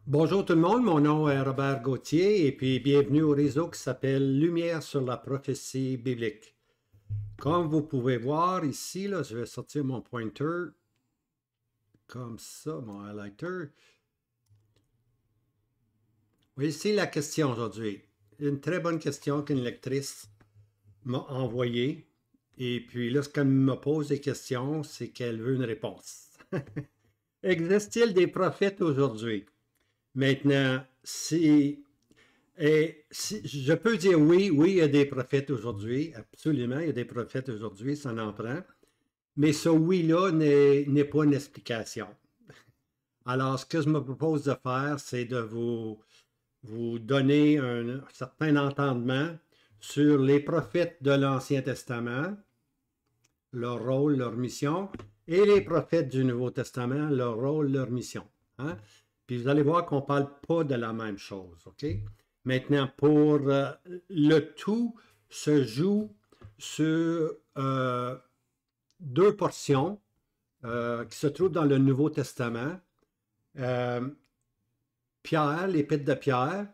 Bonjour tout le monde, mon nom est Robert Gauthier et puis bienvenue au réseau qui s'appelle Lumière sur la prophétie biblique. Comme vous pouvez voir ici, là, je vais sortir mon pointer comme ça, mon highlighter. Ici la question aujourd'hui. Une très bonne question qu'une lectrice m'a envoyée. Et puis là, ce qu'elle me pose des questions, c'est qu'elle veut une réponse. Existe-t-il des prophètes aujourd'hui? Maintenant, je peux dire oui, oui, il y a des prophètes aujourd'hui, absolument, il y a des prophètes aujourd'hui, ça en prend, mais ce oui-là n'est pas une explication. Alors, ce que je me propose de faire, c'est de vous donner un certain entendement sur les prophètes de l'Ancien Testament, leur rôle, leur mission, et les prophètes du Nouveau Testament, leur rôle, leur mission. Hein? Puis vous allez voir qu'on ne parle pas de la même chose, OK? Maintenant, pour le tout se joue sur deux portions qui se trouvent dans le Nouveau Testament. Pierre, l'épître de Pierre,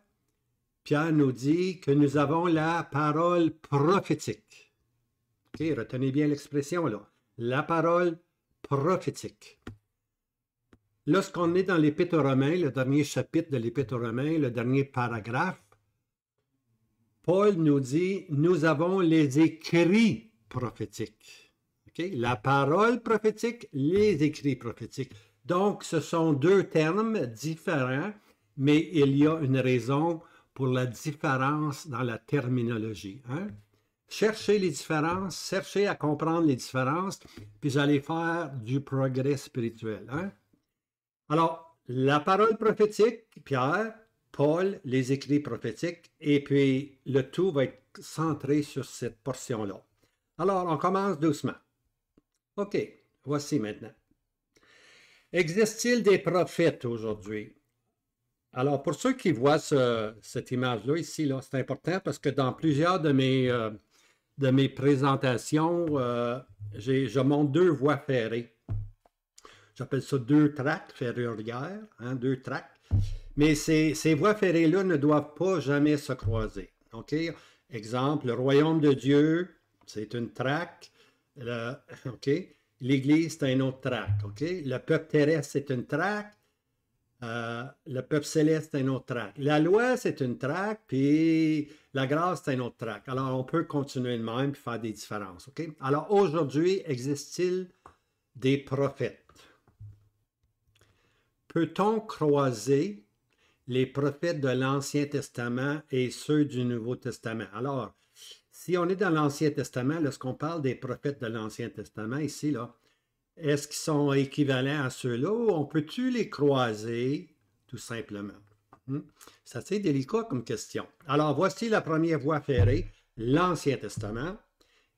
Pierre nous dit que nous avons la parole prophétique. OK, retenez bien l'expression là. La parole prophétique. Lorsqu'on est dans l'Épître aux Romains, le dernier chapitre de l'Épître aux Romains, le dernier paragraphe, Paul nous dit, nous avons les écrits prophétiques. Okay? La parole prophétique, les écrits prophétiques. Donc, ce sont deux termes différents, mais il y a une raison pour la différence dans la terminologie. Hein? Cherchez les différences, cherchez à comprendre les différences, puis vous allez faire du progrès spirituel. Hein? Alors, la parole prophétique, Pierre, Paul, les écrits prophétiques, et puis le tout va être centré sur cette portion-là. Alors, on commence doucement. OK, voici maintenant. Existe-t-il des prophètes aujourd'hui? Alors, pour ceux qui voient cette image-là ici, là, c'est important parce que dans plusieurs de mes présentations, je montre deux voies ferrées. J'appelle ça deux tracts ferroviaires, hein, deux tracts. Mais ces voies ferrées-là ne doivent pas jamais se croiser. OK? Exemple, le royaume de Dieu, c'est une tract. OK? L'Église, c'est un autre tract. OK? Le peuple terrestre, c'est une tract. Le peuple céleste, c'est un autre tract. La loi, c'est une tract, puis la grâce, c'est un autre tract. Alors, on peut continuer de même et faire des différences. OK? Alors, aujourd'hui, existe-t-il des prophètes? Peut-on croiser les prophètes de l'Ancien Testament et ceux du Nouveau Testament? Alors, si on est dans l'Ancien Testament, lorsqu'on parle des prophètes de l'Ancien Testament, ici, là, est-ce qu'ils sont équivalents à ceux-là ou on peut-tu les croiser tout simplement? C'est assez délicat comme question. Alors, voici la première voie ferrée, l'Ancien Testament,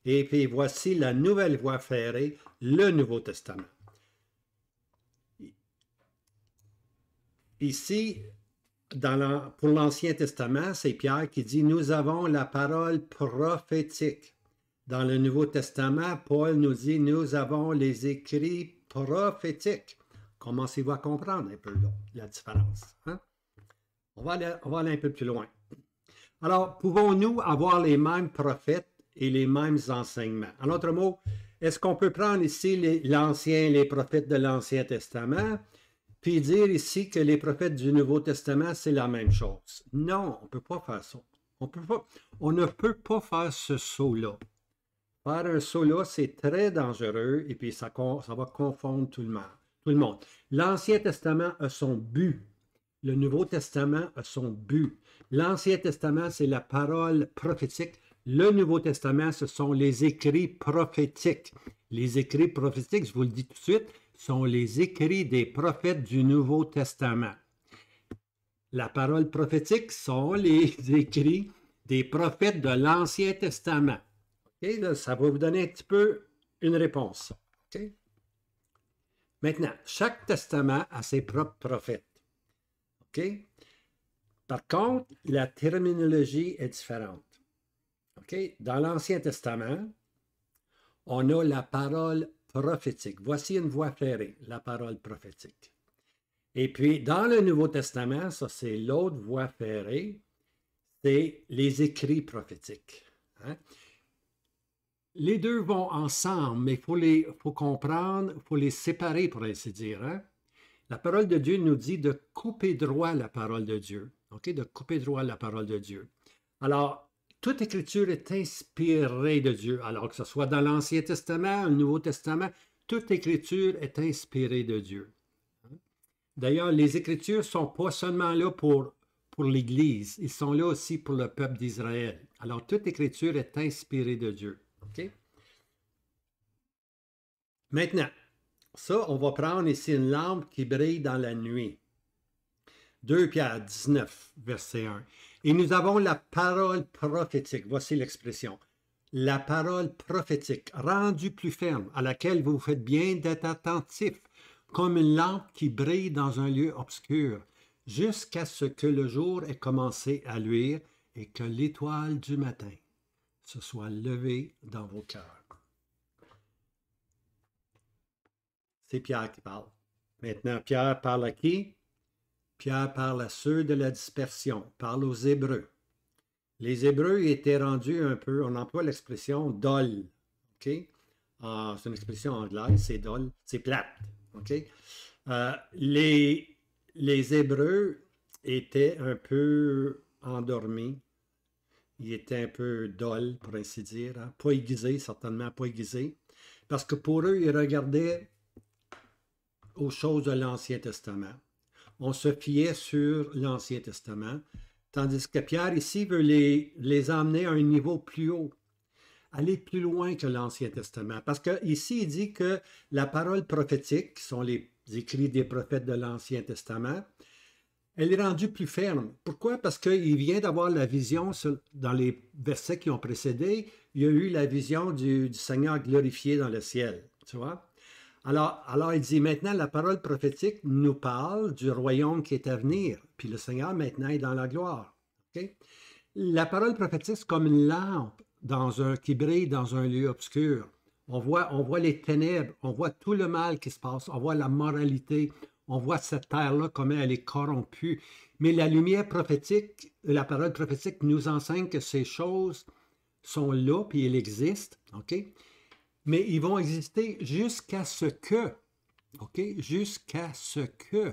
et puis voici la nouvelle voie ferrée, le Nouveau Testament. Ici, pour l'Ancien Testament, c'est Pierre qui dit « Nous avons la parole prophétique ». Dans le Nouveau Testament, Paul nous dit « Nous avons les écrits prophétiques ». Commencez-vous à comprendre un peu là, la différence. Hein? On va aller un peu plus loin. Alors, pouvons-nous avoir les mêmes prophètes et les mêmes enseignements? En d'autres mots, est-ce qu'on peut prendre ici les prophètes de l'Ancien Testament puis dire ici que les prophètes du Nouveau Testament, c'est la même chose? Non, on ne peut pas faire ça. On ne peut pas faire ce saut-là. Faire un saut-là, c'est très dangereux et puis ça va confondre tout le monde. L'Ancien Testament a son but. Le Nouveau Testament a son but. L'Ancien Testament, c'est la parole prophétique. Le Nouveau Testament, ce sont les écrits prophétiques. Les écrits prophétiques, je vous le dis tout de suite, sont les écrits des prophètes du Nouveau Testament. La parole prophétique sont les écrits des prophètes de l'Ancien Testament. Okay, là, ça va vous donner un petit peu une réponse. Okay? Maintenant, chaque testament a ses propres prophètes. Okay? Par contre, la terminologie est différente. Okay? Dans l'Ancien Testament, on a la parole prophétique. Voici une voie ferrée, la parole prophétique. Et puis, dans le Nouveau Testament, ça c'est l'autre voie ferrée, c'est les écrits prophétiques. Hein? Les deux vont ensemble, mais faut comprendre, il faut les séparer, pour ainsi dire. Hein? La parole de Dieu nous dit de couper droit la parole de Dieu. OK? De couper droit la parole de Dieu. Alors, toute écriture est inspirée de Dieu. Alors que ce soit dans l'Ancien Testament, le Nouveau Testament, toute écriture est inspirée de Dieu. D'ailleurs, les Écritures ne sont pas seulement là pour l'Église, ils sont là aussi pour le peuple d'Israël. Alors, toute Écriture est inspirée de Dieu. OK? Maintenant, ça, on va prendre ici une lampe qui brille dans la nuit. 2 Pierre 19, verset 1. Et nous avons la parole prophétique. Voici l'expression. La parole prophétique, rendue plus ferme, à laquelle vous faites bien d'être attentifs, comme une lampe qui brille dans un lieu obscur, jusqu'à ce que le jour ait commencé à luire et que l'étoile du matin se soit levée dans vos cœurs. C'est Pierre qui parle. Maintenant, Pierre parle à qui? Pierre parle à ceux de la dispersion, parle aux Hébreux. Les Hébreux étaient rendus un peu, on emploie l'expression dol. Okay? C'est une expression anglaise, c'est dol, c'est plate. Okay? Les Hébreux étaient un peu endormis. Ils étaient un peu dol, pour ainsi dire. Hein? Pas aiguisés, certainement pas aiguisés. Parce que pour eux, ils regardaient aux choses de l'Ancien Testament. On se fiait sur l'Ancien Testament, tandis que Pierre ici veut les emmener à un niveau plus haut, aller plus loin que l'Ancien Testament. Parce qu'ici, il dit que la parole prophétique, qui sont les écrits des prophètes de l'Ancien Testament, elle est rendue plus ferme. Pourquoi? Parce qu'il vient d'avoir la vision, dans les versets qui ont précédé, il y a eu la vision du Seigneur glorifié dans le ciel. Tu vois? Alors, il dit, maintenant, la parole prophétique nous parle du royaume qui est à venir. Puis le Seigneur, maintenant, est dans la gloire. Okay? La parole prophétique, c'est comme une lampe qui brille dans un lieu obscur. On voit les ténèbres, on voit tout le mal qui se passe, on voit la moralité, on voit cette terre-là, comment elle est corrompue. Mais la lumière prophétique, la parole prophétique nous enseigne que ces choses sont là, puis elles existent. OK? Mais ils vont exister jusqu'à ce que, OK, jusqu'à ce que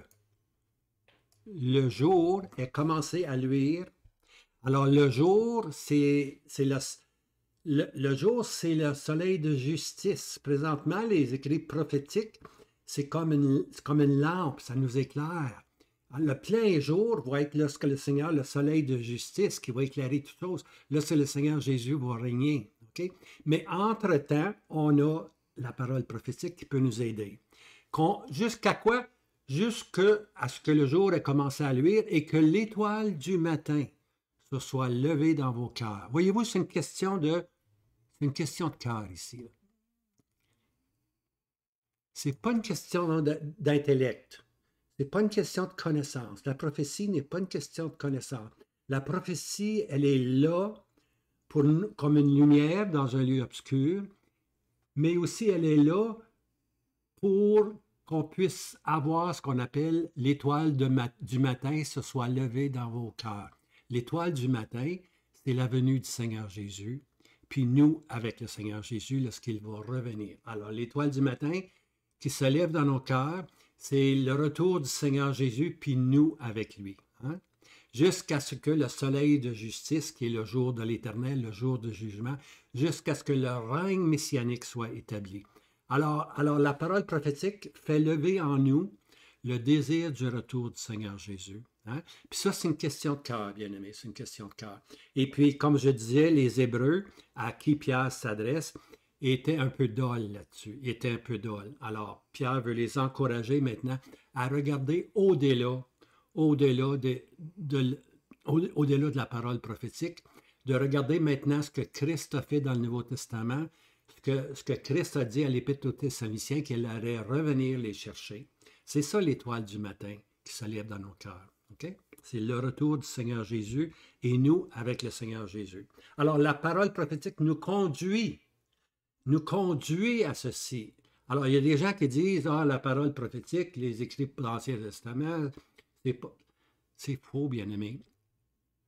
le jour ait commencé à luire. Alors, le jour, c'est le jour, c'est le soleil de justice. Présentement, les écrits prophétiques, c'est comme une lampe, ça nous éclaire. Le plein jour va être lorsque le Seigneur, le soleil de justice, qui va éclairer toutes choses, lorsque le Seigneur Jésus va régner. Okay? Mais entre-temps, on a la parole prophétique qui peut nous aider. Jusqu'à quoi? Jusqu'à ce que le jour ait commencé à luire et que l'étoile du matin se soit levée dans vos cœurs. Voyez-vous, c'est une question de cœur ici. Ce n'est pas une question d'intellect. Ce n'est pas une question de connaissance. La prophétie n'est pas une question de connaissance. La prophétie, elle est là comme une lumière dans un lieu obscur, mais aussi elle est là pour qu'on puisse avoir ce qu'on appelle l'étoile du matin se soit levée dans vos cœurs. L'étoile du matin, c'est la venue du Seigneur Jésus, puis nous avec le Seigneur Jésus lorsqu'il va revenir. Alors, l'étoile du matin qui se lève dans nos cœurs, c'est le retour du Seigneur Jésus, puis nous avec lui. Hein? Jusqu'à ce que le soleil de justice, qui est le jour de l'Éternel, le jour de jugement, jusqu'à ce que le règne messianique soit établi. Alors la parole prophétique fait lever en nous le désir du retour du Seigneur Jésus. Hein? Puis ça, c'est une question de cœur, bien-aimé, c'est une question de cœur. Et puis, comme je disais, les Hébreux, à qui Pierre s'adresse, étaient un peu dol là-dessus, étaient un peu dol. Alors, Pierre veut les encourager maintenant à regarder au-delà de la parole prophétique, de regarder maintenant ce que Christ a fait dans le Nouveau Testament, ce que Christ a dit à l'Épître aux Thessaloniciens, qu'il allait revenir les chercher. C'est ça l'étoile du matin qui se lève dans nos cœurs. Okay? C'est le retour du Seigneur Jésus et nous avec le Seigneur Jésus. Alors la parole prophétique nous conduit à ceci, Alors, il y a des gens qui disent, ah, la parole prophétique, les écrits de l'Ancien Testament, c'est faux, bien-aimé.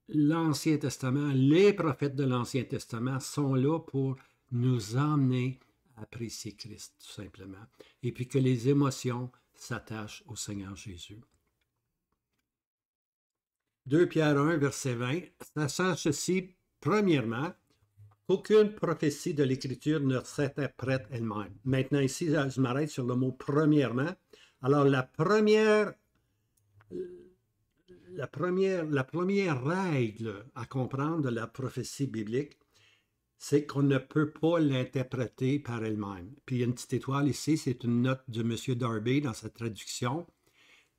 L'Ancien Testament, les prophètes de l'Ancien Testament sont là pour nous emmener à apprécier Christ, tout simplement. Et puis que les émotions s'attachent au Seigneur Jésus. 2 Pierre 1, verset 20, sachant ceci, premièrement, qu'aucune prophétie de l'Écriture ne s'interprète elle-même. Maintenant, ici, je m'arrête sur le mot premièrement. Alors, la première règle à comprendre de la prophétie biblique, c'est qu'on ne peut pas l'interpréter par elle-même. Puis il y a une petite étoile ici, c'est une note de M. Darby dans sa traduction.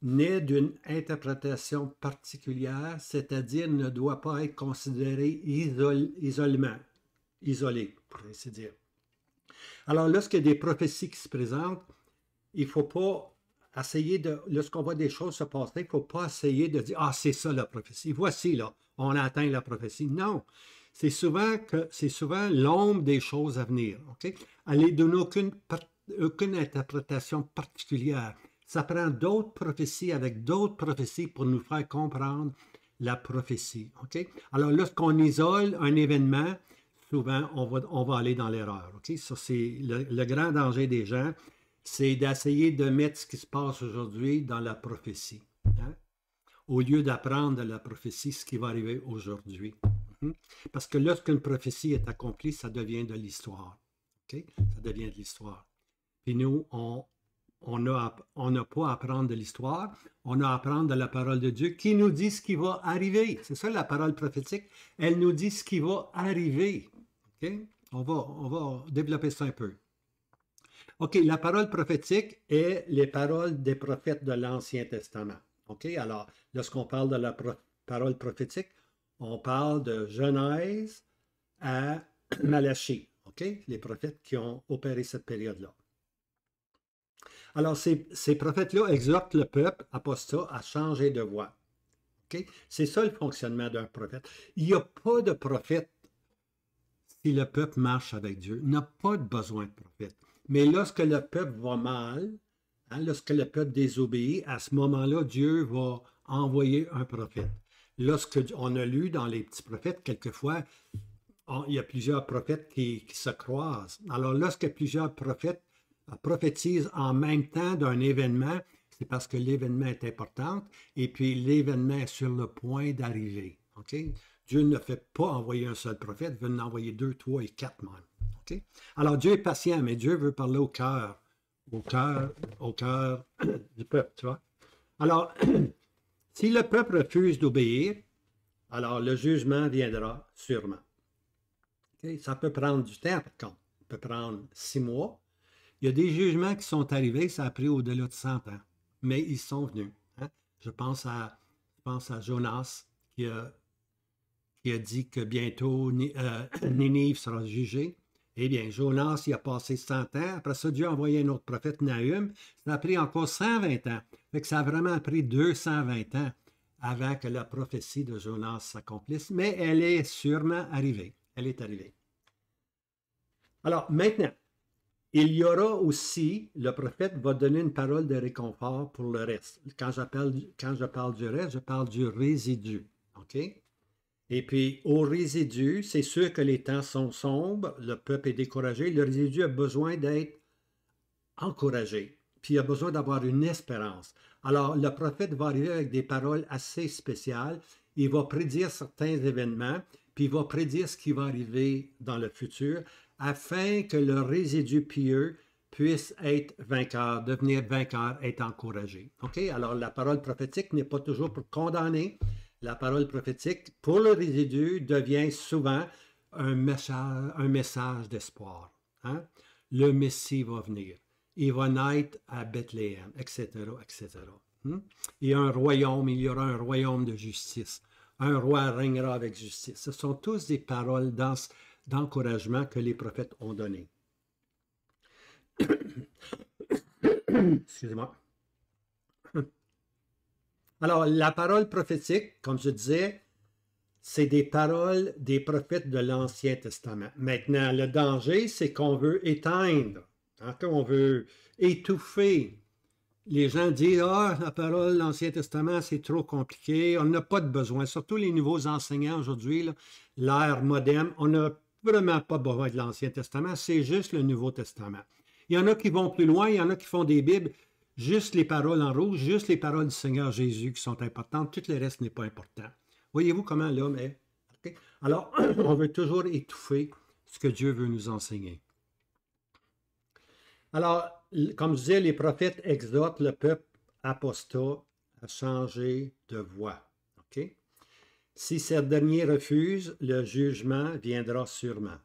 Naît d'une interprétation particulière, c'est-à-dire ne doit pas être considéré isolé, pour ainsi dire. Alors, lorsqu'il y a des prophéties qui se présentent, il ne faut pas essayer de, lorsqu'on voit des choses se passer, il ne faut pas essayer de dire, ah, c'est ça la prophétie, voici, là, on a atteint la prophétie. Non, c'est souvent l'ombre des choses à venir. Okay? Elle ne donne aucune interprétation particulière. Ça prend d'autres prophéties avec d'autres prophéties pour nous faire comprendre la prophétie. Okay? Alors, lorsqu'on isole un événement, souvent, on va aller dans l'erreur. Okay? Ça, c'est le grand danger des gens, c'est d'essayer de mettre ce qui se passe aujourd'hui dans la prophétie, hein? Au lieu d'apprendre de la prophétie ce qui va arriver aujourd'hui. Parce que lorsqu'une prophétie est accomplie, ça devient de l'histoire. Okay? Ça devient de l'histoire. Puis nous, on n'a pas à apprendre de l'histoire, on a à apprendre de la parole de Dieu qui nous dit ce qui va arriver. C'est ça la parole prophétique. Elle nous dit ce qui va arriver. Okay? On va développer ça un peu. OK, la parole prophétique est les paroles des prophètes de l'Ancien Testament. OK, alors, lorsqu'on parle de la parole prophétique, on parle de Genèse à Malachie. OK, les prophètes qui ont opéré cette période-là. Alors, ces prophètes-là exhortent le peuple apostat à changer de voie. Okay? C'est ça le fonctionnement d'un prophète. Il n'y a pas de prophète si le peuple marche avec Dieu. Il n'a pas de besoin de prophète. Mais lorsque le peuple va mal, hein, lorsque le peuple désobéit, à ce moment-là, Dieu va envoyer un prophète. Lorsque on a lu dans les petits prophètes, quelquefois, il y a plusieurs prophètes qui se croisent. Alors, lorsque plusieurs prophètes prophétisent en même temps d'un événement, c'est parce que l'événement est important et puis l'événement est sur le point d'arriver. Okay? Dieu ne fait pas envoyer un seul prophète, il veut en envoyer 2, 3 et 4 même. Okay? Alors Dieu est patient, mais Dieu veut parler au cœur du peuple, tu vois. Alors, si le peuple refuse d'obéir, alors le jugement viendra sûrement. Okay? Ça peut prendre du temps, par contre. Ça peut prendre 6 mois. Il y a des jugements qui sont arrivés, ça a pris au-delà de 100 ans, mais ils sont venus. Hein? Je pense à Jonas qui a dit que bientôt Ninive sera jugée. Eh bien, Jonas, il a passé 100 ans. Après ça, Dieu a envoyé un autre prophète, Nahum. Ça a pris encore 120 ans. Fait que ça a vraiment pris 220 ans avant que la prophétie de Jonas s'accomplisse. Mais elle est sûrement arrivée. Elle est arrivée. Alors, maintenant, il y aura aussi, le prophète va donner une parole de réconfort pour le reste. Quand je parle du reste, je parle du résidu. OK? Et puis, au résidu, c'est sûr que les temps sont sombres, le peuple est découragé, le résidu a besoin d'être encouragé, puis il a besoin d'avoir une espérance. Alors, le prophète va arriver avec des paroles assez spéciales, il va prédire certains événements, puis il va prédire ce qui va arriver dans le futur, afin que le résidu pieux puisse être vainqueur, devenir vainqueur, être encouragé. OK? Alors, la parole prophétique n'est pas toujours pour condamner. La parole prophétique, pour le résidu, devient souvent un message d'espoir. Hein? Le Messie va venir. Il va naître à Bethléem, etc., etc. Il y a un royaume, il y aura un royaume de justice. Un roi régnera avec justice. Ce sont tous des paroles d'encouragement que les prophètes ont données. Excusez-moi. Alors, la parole prophétique, comme je disais, c'est des paroles des prophètes de l'Ancien Testament. Maintenant, le danger, c'est qu'on veut éteindre Quand on veut étouffer, les gens disent, ah, la parole de l'Ancien Testament, c'est trop compliqué, on n'a pas de besoin. Surtout les nouveaux enseignants aujourd'hui, l'ère moderne, on n'a vraiment pas besoin de l'Ancien Testament, c'est juste le Nouveau Testament. Il y en a qui vont plus loin, il y en a qui font des Bibles, juste les paroles en rouge, juste les paroles du Seigneur Jésus qui sont importantes, tout le reste n'est pas important. Voyez-vous comment l'homme est? Okay? Alors, on veut toujours étouffer ce que Dieu veut nous enseigner. Alors, comme je disais, les prophètes exhortent le peuple apostat à changer de voie. Okay? Si ce dernier refuse, le jugement viendra sûrement.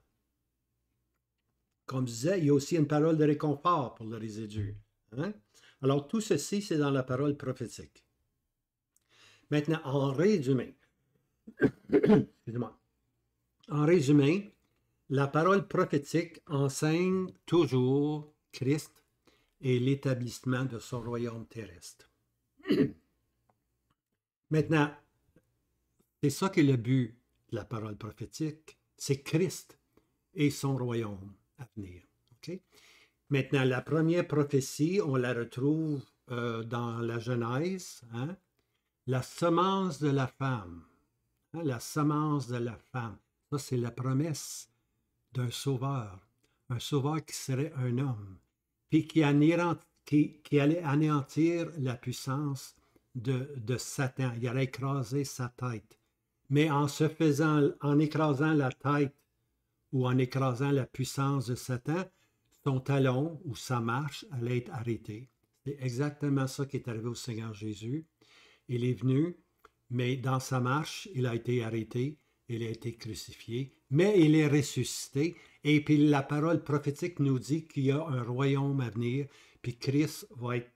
Comme je disais, il y a aussi une parole de réconfort pour le résidu. Hein? Alors, tout ceci, c'est dans la parole prophétique. Maintenant, en résumé, excusez-moi. En résumé, la parole prophétique enseigne toujours Christ et l'établissement de son royaume terrestre. Maintenant, c'est ça qui est le but de la parole prophétique, c'est Christ et son royaume à venir. Okay? Maintenant, la première prophétie, on la retrouve dans la Genèse, hein? La semence de la femme. Hein? La semence de la femme. Ça, c'est la promesse d'un sauveur. Un sauveur qui serait un homme, puis qui allait anéantir la puissance de Satan. Il allait écraser sa tête. Mais en écrasant la tête ou en écrasant la puissance de Satan, son talon ou sa marche allait être arrêtée. C'est exactement ça qui est arrivé au Seigneur Jésus. Il est venu, mais dans sa marche, il a été arrêté, il a été crucifié, mais il est ressuscité. Et puis la parole prophétique nous dit qu'il y a un royaume à venir, puis Christ va être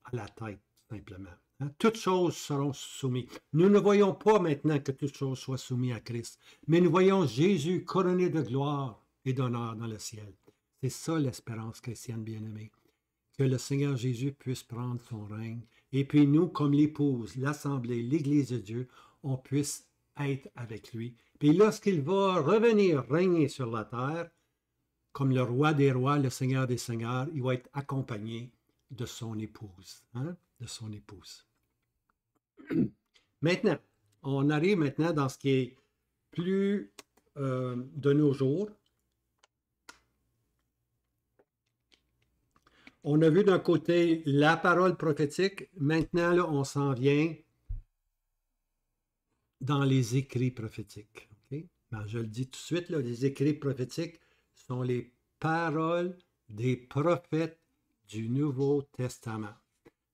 à la tête, simplement. Hein? Toutes choses seront soumises. Nous ne voyons pas maintenant que toutes choses soient soumises à Christ, mais nous voyons Jésus couronné de gloire et d'honneur dans le ciel. C'est ça l'espérance chrétienne bien-aimée. Que le Seigneur Jésus puisse prendre son règne, et puis nous, comme l'épouse, l'Assemblée, l'Église de Dieu, on puisse être avec lui. Puis lorsqu'il va revenir régner sur la terre, comme le roi des rois, le Seigneur des seigneurs, il va être accompagné de son épouse. Hein? De son épouse. Maintenant, on arrive maintenant dans ce qui est plus de nos jours. On a vu d'un côté la parole prophétique. Maintenant, là, on s'en vient dans les écrits prophétiques. Okay? Ben, je le dis tout de suite, là, les écrits prophétiques sont les paroles des prophètes du Nouveau Testament.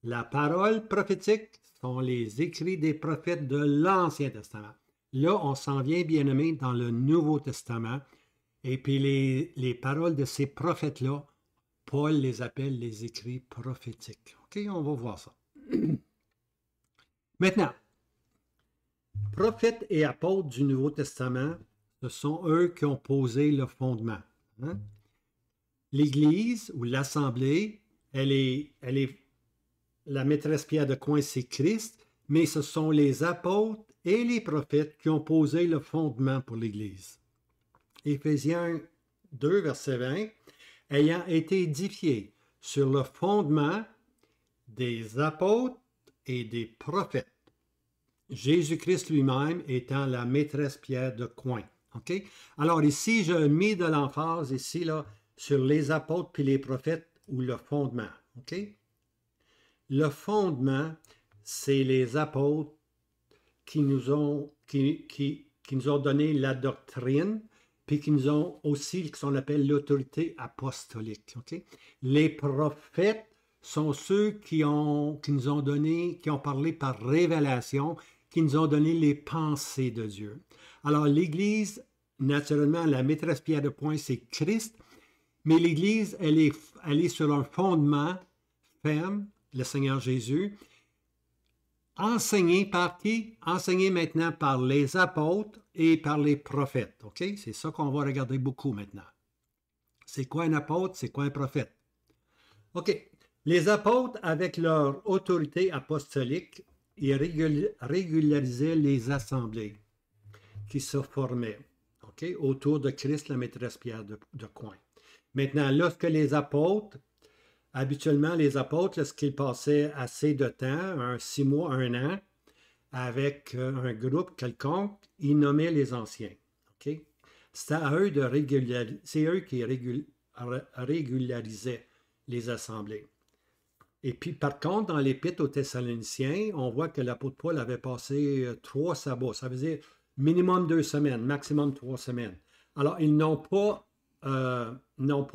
La parole prophétique sont les écrits des prophètes de l'Ancien Testament. Là, on s'en vient, bien-aimé, dans le Nouveau Testament. Et puis les paroles de ces prophètes-là, Paul les appelle les écrits prophétiques. OK, on va voir ça. Maintenant, prophètes et apôtres du Nouveau Testament, ce sont eux qui ont posé le fondement. Hein? L'Église ou l'Assemblée, elle est la maîtresse pierre de coin, c'est Christ, mais ce sont les apôtres et les prophètes qui ont posé le fondement pour l'Église. Éphésiens 2, verset 20, ayant été édifiés sur le fondement des apôtres et des prophètes, Jésus-Christ lui-même étant la maîtresse pierre de coin. Okay? Alors ici, je mets de l'emphase ici là, sur les apôtres puis les prophètes ou le fondement. Okay? Le fondement, c'est les apôtres qui nous ont donné la doctrine, puis qui nous ont aussi ce qu'on appelle l'autorité apostolique. Okay? Les prophètes sont ceux qui nous ont donné, qui ont parlé par révélation, qui nous ont donné les pensées de Dieu. Alors l'Église, naturellement, la maîtresse pierre de point, c'est Christ, mais l'Église, elle est sur un fondement ferme, le Seigneur Jésus, enseigné par qui? Enseigné maintenant par les apôtres et par les prophètes. OK? C'est ça qu'on va regarder beaucoup maintenant. C'est quoi un apôtre? C'est quoi un prophète? OK. Les apôtres, avec leur autorité apostolique, ils régularisaient les assemblées qui se formaient, OK, autour de Christ, la maîtresse pierre de coin. Maintenant, lorsque les apôtres, habituellement, les apôtres, lorsqu'ils passaient assez de temps, 6 mois, 1 an, avec un groupe quelconque, ils nommaient les anciens. OK? C'était à eux de régulariser, c'est eux qui régularisaient les assemblées. Et puis, par contre, dans l'Épître aux Thessaloniciens, on voit que l'apôtre Paul avait passé 3 sabbats. Ça veut dire minimum 2 semaines, maximum 3 semaines. Alors, ils n'ont pas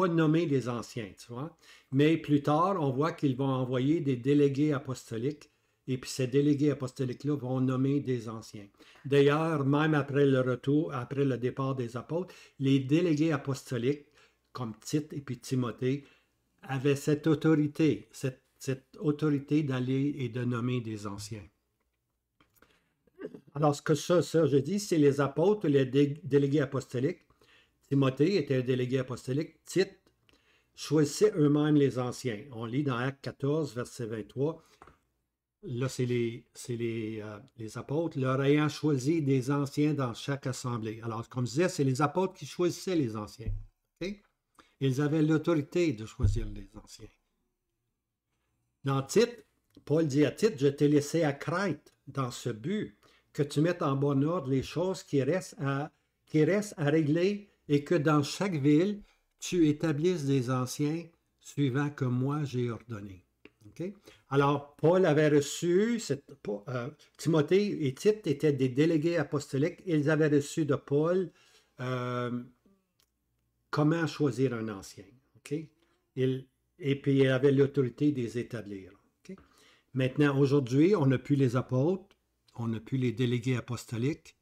nommé les anciens, tu vois. Mais plus tard, on voit qu'ils vont envoyer des délégués apostoliques. Et puis, ces délégués apostoliques-là vont nommer des anciens. D'ailleurs, même après le retour, après le départ des apôtres, les délégués apostoliques, comme Tite et puis Timothée, avaient cette autorité, cette autorité d'aller et de nommer des anciens. Alors, ce que ça je dis, c'est les apôtres, les délégués apostoliques. Timothée était un délégué apostolique. Tite choisissait eux-mêmes les anciens. On lit dans Actes 14, verset 23. Là, c'est les apôtres, leur ayant choisi des anciens dans chaque assemblée. Alors, comme je disais, c'est les apôtres qui choisissaient les anciens. Okay? Ils avaient l'autorité de choisir les anciens. Dans Tite, Paul dit à Tite, je t'ai laissé à Crète dans ce but, que tu mettes en bon ordre les choses qui restent à régler et que dans chaque ville, tu établisses des anciens suivant que moi j'ai ordonné. Okay? Alors, Paul avait reçu, Timothée et Tite étaient des délégués apostoliques, ils avaient reçu de Paul comment choisir un ancien. Okay? Et puis, il avait l'autorité de les établir. Okay? Maintenant, aujourd'hui, on n'a plus les apôtres, on n'a plus les délégués apostoliques.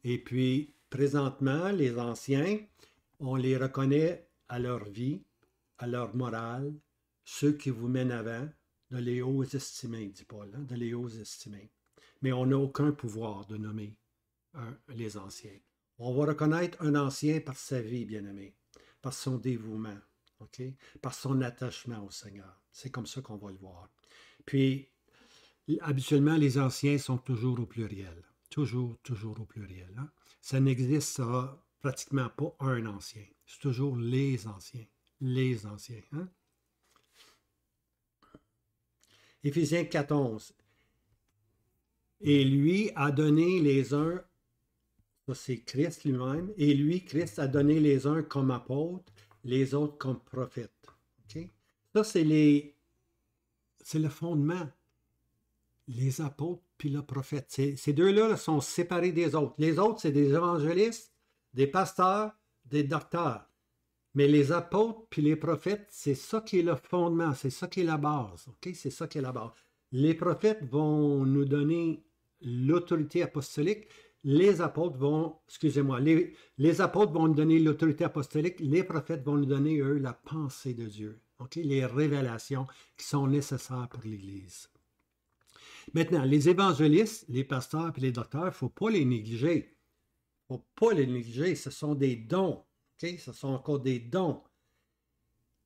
Et puis, présentement, les anciens, on les reconnaît à leur vie, à leur morale, ceux qui vous mènent avant, de les hauts estimer, dit Paul, hein, de les hauts estimer. Mais on n'a aucun pouvoir de nommer les anciens. On va reconnaître un ancien par sa vie, bien-aimé, par son dévouement, okay? Par son attachement au Seigneur. C'est comme ça qu'on va le voir. Puis, habituellement, les anciens sont toujours au pluriel. Toujours au pluriel. Hein? Ça n'existera pratiquement pas un ancien. C'est toujours les anciens. Les anciens. Hein? Éphésiens 14. Et lui a donné les uns, ça c'est Christ lui-même, et lui, Christ, a donné les uns comme apôtres, les autres comme prophètes. Okay? Ça, c'est le fondement. Les apôtres puis le prophète. Ces deux-là sont séparés des autres. Les autres, c'est des évangélistes, des pasteurs, des docteurs. Mais les apôtres puis les prophètes, c'est ça qui est le fondement, c'est ça qui est la base. Okay? C'est ça qui est la base. Les prophètes vont nous donner l'autorité apostolique. Les apôtres vont, les apôtres vont nous donner l'autorité apostolique. Les prophètes vont nous donner, eux, la pensée de Dieu. Okay? Les révélations qui sont nécessaires pour l'Église. Maintenant, les évangélistes, les pasteurs et les docteurs, il ne faut pas les négliger. Il ne faut pas les négliger. Ce sont des dons. Okay? Ce sont encore des dons.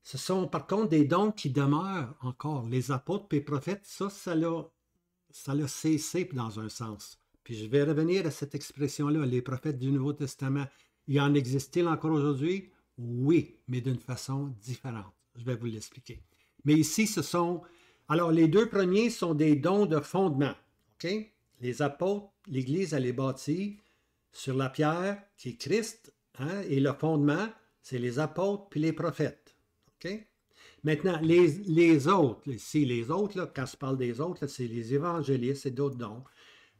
Ce sont par contre des dons qui demeurent encore. Les apôtres et les prophètes, ça l'a cessé dans un sens. Puis je vais revenir à cette expression-là, les prophètes du Nouveau Testament. Il en existe-t-il encore aujourd'hui? Oui, mais d'une façon différente. Je vais vous l'expliquer. Mais ici, alors, les deux premiers sont des dons de fondement. Okay? Les apôtres, l'Église, elle est bâtie sur la pierre qui est Christ, hein? Et le fondement, c'est les apôtres puis les prophètes. Okay? Maintenant, les autres, ici, les autres, là, quand je parle des autres, c'est les évangélistes et d'autres dons.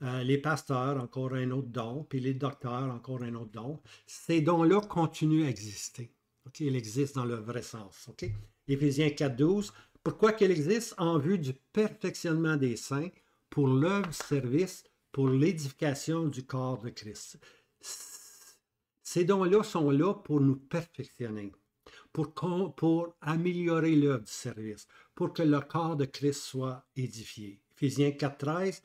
Les pasteurs, encore un autre don, puis les docteurs, encore un autre don. Ces dons-là continuent à exister. Okay? Ils existent dans le vrai sens. Okay? Éphésiens 4.12. Pourquoi qu'elle existe? En vue du perfectionnement des saints, pour l'œuvre service, pour l'édification du corps de Christ. Ces dons-là sont là pour nous perfectionner, pour améliorer l'œuvre du service, pour que le corps de Christ soit édifié. Éphésiens 4.13,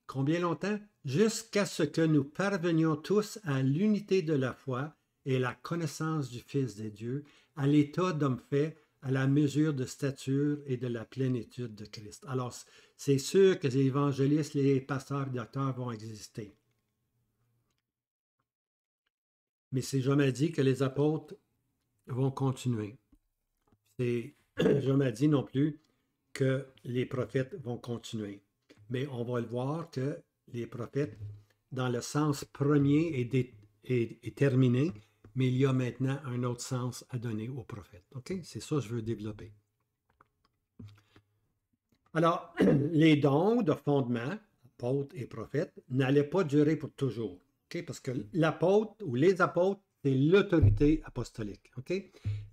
combien longtemps? Jusqu'à ce que nous parvenions tous à l'unité de la foi et la connaissance du Fils de Dieu, à l'état d'homme fait, à la mesure de stature et de la plénitude de Christ. Alors, c'est sûr que les évangélistes, les pasteurs et les docteurs vont exister. Mais c'est jamais dit que les apôtres vont continuer. C'est jamais dit non plus que les prophètes vont continuer. Mais on va le voir que les prophètes, dans le sens premier, est terminé, mais il y a maintenant un autre sens à donner aux prophètes. OK? C'est ça que je veux développer. Alors, les dons de fondement, apôtres et prophètes, n'allaient pas durer pour toujours. OK? Parce que l'apôtre ou les apôtres, c'est l'autorité apostolique. OK?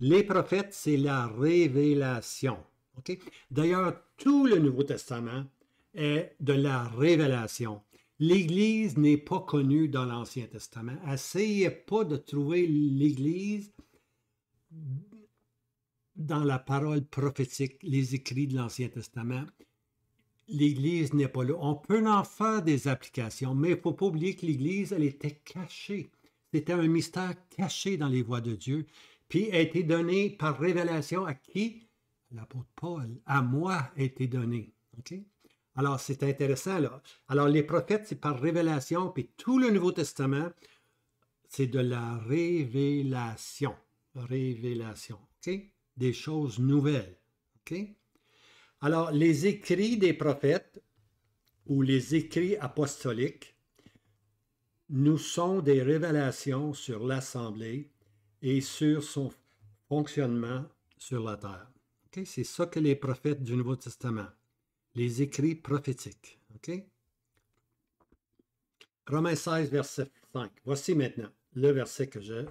Les prophètes, c'est la révélation. OK? D'ailleurs, tout le Nouveau Testament est de la révélation. L'Église n'est pas connue dans l'Ancien Testament. Essayez pas de trouver l'Église dans la parole prophétique, les écrits de l'Ancien Testament. L'Église n'est pas là. On peut en faire des applications, mais il ne faut pas oublier que l'Église, elle était cachée. C'était un mystère caché dans les voies de Dieu, puis a été donné par révélation à qui? L'apôtre Paul. À moi a été donné. OK? Alors, c'est intéressant, là. Alors, les prophètes, c'est par révélation, puis tout le Nouveau Testament, c'est de la révélation. Révélation. OK? Des choses nouvelles. OK? Alors, les écrits des prophètes ou les écrits apostoliques nous sont des révélations sur l'Assemblée et sur son fonctionnement sur la terre. Okay? C'est ça que les prophètes du Nouveau Testament, les écrits prophétiques. Okay? Romains 16, verset 5. Voici maintenant le verset que je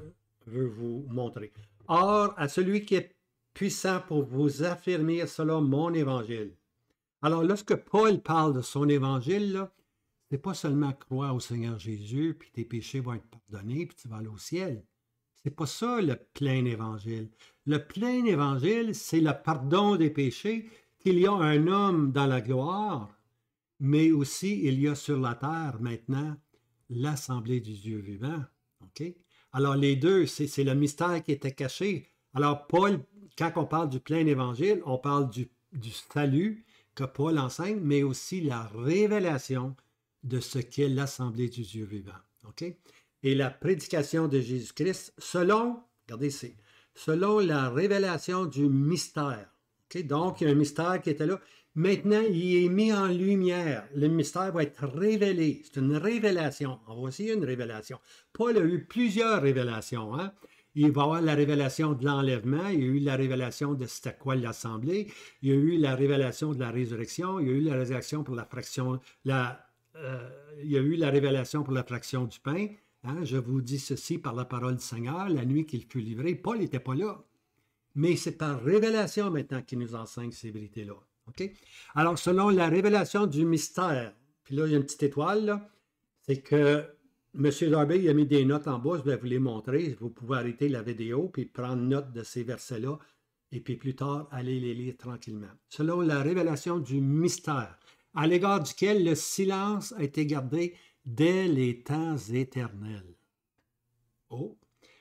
veux vous montrer. Or, à celui qui est puissant pour vous affermir selon mon évangile. Alors, lorsque Paul parle de son évangile, ce n'est pas seulement croire au Seigneur Jésus, puis tes péchés vont être pardonnés, puis tu vas aller au ciel. C'est pas ça le plein évangile. Le plein évangile, c'est le pardon des péchés, qu'il y a un homme dans la gloire, mais aussi il y a sur la terre maintenant l'assemblée du Dieu vivant. OK? Alors les deux, c'est le mystère qui était caché. Alors Paul, quand on parle du plein évangile, on parle du salut que Paul enseigne, mais aussi la révélation de ce qu'est l'assemblée du Dieu vivant. OK? Et la prédication de Jésus-Christ selon, regardez, c'est selon la révélation du mystère. OK? Donc, il y a un mystère qui était là. Maintenant, il est mis en lumière. Le mystère va être révélé. C'est une révélation. En voici une révélation. Paul a eu plusieurs révélations. Hein? Il va y avoir la révélation de l'enlèvement, il y a eu la révélation de c'était quoi l'assemblée, il y a eu la révélation de la résurrection, il y a eu la résurrection pour la fraction, il y a eu la révélation pour la fraction du pain. Hein? Je vous dis ceci par la parole du Seigneur, la nuit qu'il fut livré. Paul n'était pas là. Mais c'est par révélation maintenant qu'il nous enseigne ces vérités-là. OK? Alors, selon la révélation du mystère, puis là, il y a une petite étoile, là, c'est que M. Darby a mis des notes en bas, je vais vous les montrer. Vous pouvez arrêter la vidéo puis prendre note de ces versets-là et puis plus tard, aller les lire tranquillement. Selon la révélation du mystère, à l'égard duquel le silence a été gardé dès les temps éternels. Oh,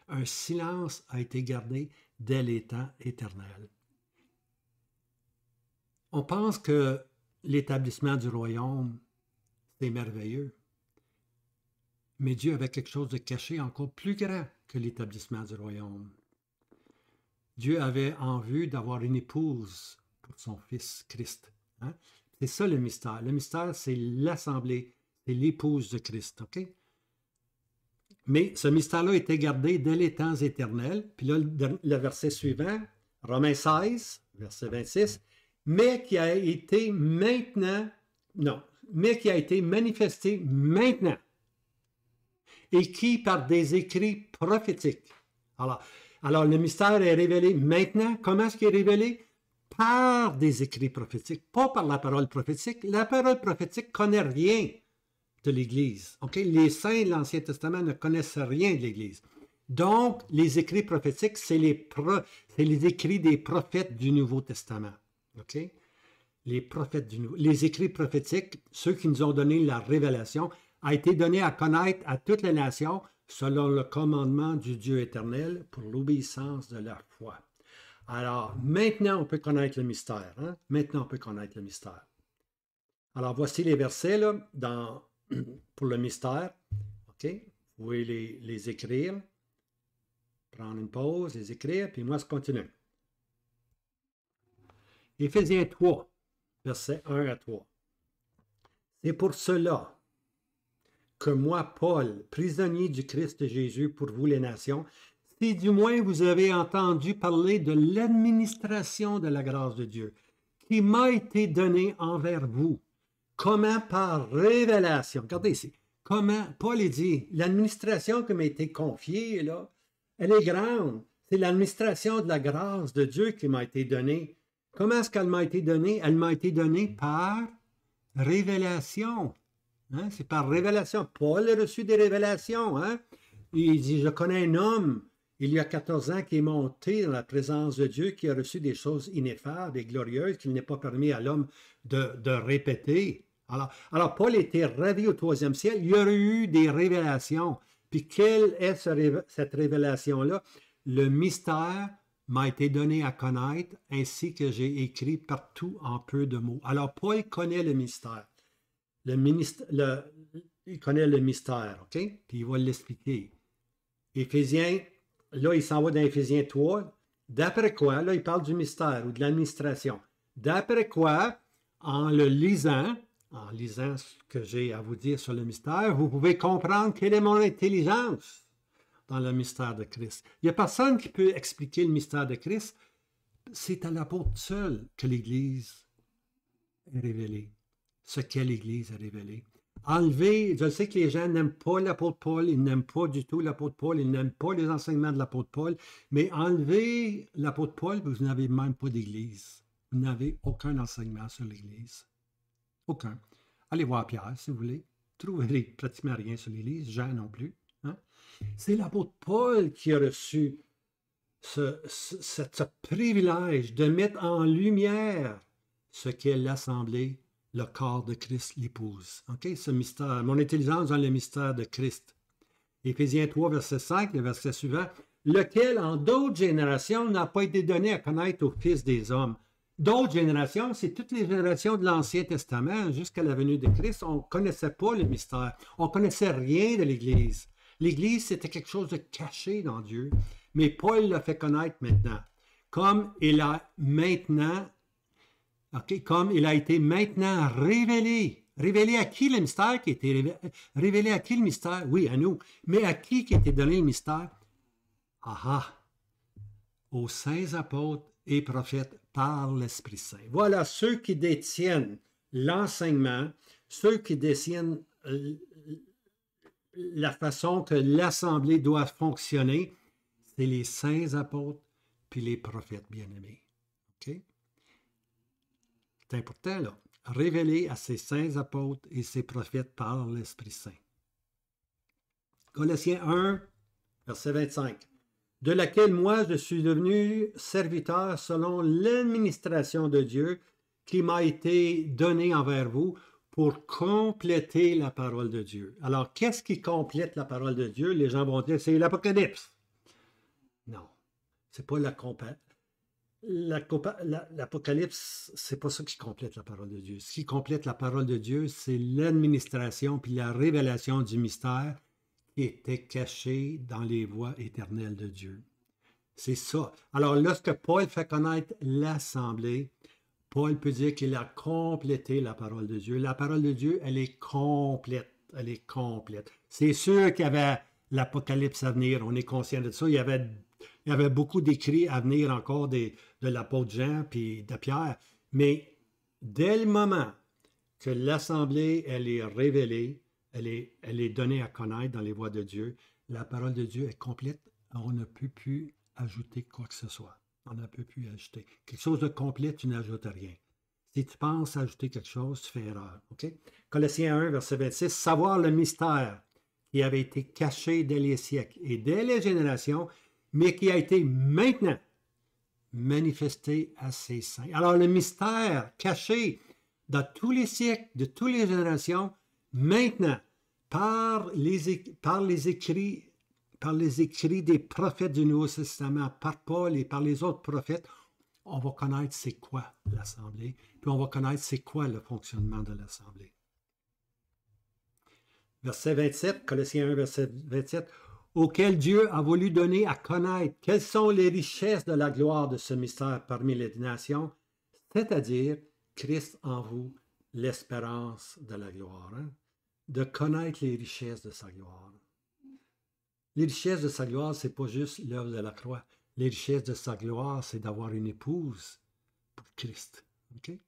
un silence a été gardé dès les temps éternels. On pense que l'établissement du royaume, c'est merveilleux. Mais Dieu avait quelque chose de caché encore plus grand que l'établissement du royaume. Dieu avait en vue d'avoir une épouse pour son Fils Christ. Hein? C'est ça le mystère. Le mystère, c'est l'assemblée, c'est l'épouse de Christ. OK? Mais ce mystère-là était gardé dès les temps éternels. Puis là, le verset suivant, Romains 16, verset 26, mais qui a été maintenant, non, mais qui a été manifesté maintenant et qui, par des écrits prophétiques. Alors, le mystère est révélé maintenant. Comment est-ce qu'il est révélé? Par des écrits prophétiques, pas par la parole prophétique. La parole prophétique ne connaît rien de l'Église. Okay? Les saints de l'Ancien Testament ne connaissent rien de l'Église. Donc, les écrits prophétiques, c'est les écrits des prophètes du Nouveau Testament. Okay? Les écrits prophétiques, ceux qui nous ont donné la révélation, a été donné à connaître à toutes les nations selon le commandement du Dieu éternel pour l'obéissance de leur foi. Alors, maintenant, on peut connaître le mystère. Hein? Maintenant, on peut connaître le mystère. Alors, voici les versets là, pour le mystère. OK? Vous pouvez les écrire. prendre une pause, les écrire, puis moi, je continue. Éphésiens 3, versets 1 à 3. C'est pour cela que moi, Paul, prisonnier du Christ Jésus pour vous les nations, si du moins vous avez entendu parler de l'administration de la grâce de Dieu, qui m'a été donnée envers vous, comment par révélation, regardez ici, comment, Paul dit, l'administration qui m'a été confiée, là, elle est grande, c'est l'administration de la grâce de Dieu qui m'a été donnée. Comment est-ce qu'elle m'a été donnée? Elle m'a été donnée par révélation. Hein? C'est par révélation. Paul a reçu des révélations. Hein? Il dit, je connais un homme, il y a 14 ans, qui est monté dans la présence de Dieu, qui a reçu des choses ineffables et glorieuses qu'il n'est pas permis à l'homme de répéter. Alors, Paul était ravi au 3e ciel. Il y aurait eu des révélations. Puis, quelle est cette révélation-là? Le mystère m'a été donné à connaître, ainsi que j'ai écrit partout en peu de mots. Alors, Paul connaît le mystère. Il connaît le mystère, OK? Puis il va l'expliquer. Éphésiens, là, il s'en va dans Éphésiens 3. D'après quoi, là, il parle du mystère ou de l'administration. D'après quoi, en lisant ce que j'ai à vous dire sur le mystère, vous pouvez comprendre quelle est mon intelligence dans le mystère de Christ. Il n'y a personne qui peut expliquer le mystère de Christ. C'est à l'apôtre seul que l'Église est révélée. Ce qu'est l'Église est révélé. Enlever, je sais que les gens n'aiment pas l'apôtre Paul, ils n'aiment pas du tout l'apôtre Paul, ils n'aiment pas les enseignements de l'apôtre Paul, mais enlever l'apôtre Paul, vous n'avez même pas d'Église. Vous n'avez aucun enseignement sur l'Église. Aucun. Allez voir Pierre, si vous voulez. Trouverez pratiquement rien sur l'Église, Jean non plus. Hein? C'est l'apôtre Paul qui a reçu ce privilège de mettre en lumière ce qu'est l'Assemblée, le corps de Christ, l'épouse. OK? Ce mystère, mon intelligence dans le mystère de Christ. Éphésiens 3, verset 5, le verset suivant, lequel, en d'autres générations, n'a pas été donné à connaître aux fils des hommes. D'autres générations, c'est toutes les générations de l'Ancien Testament jusqu'à la venue de Christ. On ne connaissait pas le mystère. On ne connaissait rien de l'Église. L'Église, c'était quelque chose de caché dans Dieu. Mais Paul l'a fait connaître maintenant. Comme il a maintenant, comme il a été maintenant révélé. Révélé à qui le mystère qui a été révélé? Révélé à qui le mystère? Oui, à nous. Mais à qui a été donné le mystère? Aux saints apôtres et prophètes par l'Esprit Saint. Voilà ceux qui détiennent l'enseignement, ceux qui détiennent la façon que l'Assemblée doit fonctionner, c'est les saints apôtres puis les prophètes bien-aimés. OK? C'est important, là. Révélé à ces saints apôtres et ces prophètes par l'Esprit Saint. Colossiens 1, verset 25. De laquelle moi je suis devenu serviteur selon l'administration de Dieu qui m'a été donnée envers vous pour compléter la parole de Dieu. Alors, qu'est-ce qui complète la parole de Dieu? Les gens vont dire, c'est l'Apocalypse. Non, c'est pas l'Apocalypse, c'est pas ça qui complète la parole de Dieu. Ce qui complète la parole de Dieu, c'est l'administration puis la révélation du mystère qui était caché dans les voies éternelles de Dieu. C'est ça. Alors, lorsque Paul fait connaître l'Assemblée, Paul peut dire qu'il a complété la parole de Dieu. La parole de Dieu, elle est complète. Elle est complète. C'est sûr qu'il y avait l'Apocalypse à venir. On est conscient de ça. Il y avait beaucoup d'écrits à venir encore de l'apôtre Jean puis de Pierre. Mais dès le moment que l'Assemblée, elle est révélée, elle est donnée à connaître dans les voies de Dieu, la parole de Dieu est complète. On ne peut plus ajouter quoi que ce soit. On ne peut plus ajouter. Quelque chose de complet, tu n'ajoutes rien. Si tu penses ajouter quelque chose, tu fais erreur. OK? Colossiens 1, verset 26, savoir le mystère qui avait été caché dès les siècles et dès les générations, mais qui a été maintenant manifesté à ses saints. Alors, le mystère caché dans tous les siècles, de toutes les générations, maintenant, par les écrits des prophètes du Nouveau Testament, par Paul et par les autres prophètes, on va connaître c'est quoi l'Assemblée, puis on va connaître c'est quoi le fonctionnement de l'Assemblée. Verset 27, Colossiens 1, verset 27, auquel Dieu a voulu donner à connaître quelles sont les richesses de la gloire de ce mystère parmi les nations, c'est-à-dire Christ en vous, l'espérance de la gloire. Hein? De connaître les richesses de sa gloire. Les richesses de sa gloire, ce n'est pas juste l'œuvre de la croix. Les richesses de sa gloire, c'est d'avoir une épouse pour Christ. Okay?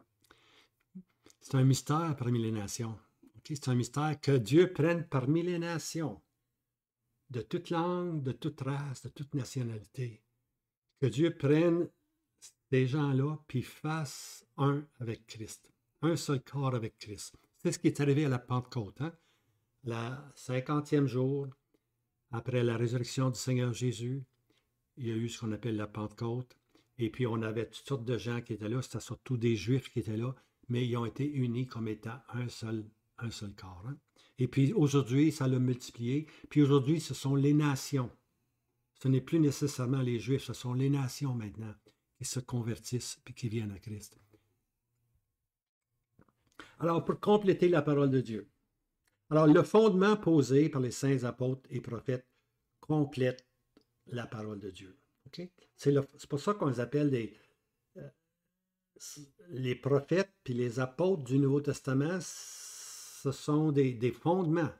C'est un mystère parmi les nations. Okay? C'est un mystère que Dieu prenne parmi les nations, de toute langue, de toute race, de toute nationalité. Que Dieu prenne ces gens-là, puis fasse un avec Christ. Un seul corps avec Christ. C'est ce qui est arrivé à la Pentecôte. Hein? La 50e jour, après la résurrection du Seigneur Jésus, il y a eu ce qu'on appelle la Pentecôte. Et puis, on avait toutes sortes de gens qui étaient là. C'était surtout des Juifs qui étaient là, mais ils ont été unis comme étant un seul corps. Hein? Et puis, aujourd'hui, ça l'a multiplié. Puis, aujourd'hui, ce sont les nations. Ce n'est plus nécessairement les Juifs, ce sont les nations maintenant qui se convertissent et qui viennent à Christ. Alors, pour compléter la parole de Dieu. Alors, le fondement posé par les saints apôtres et prophètes complète la parole de Dieu. Okay? C'est pour ça qu'on les appelle les prophètes puis les apôtres du Nouveau Testament. Ce sont des fondements.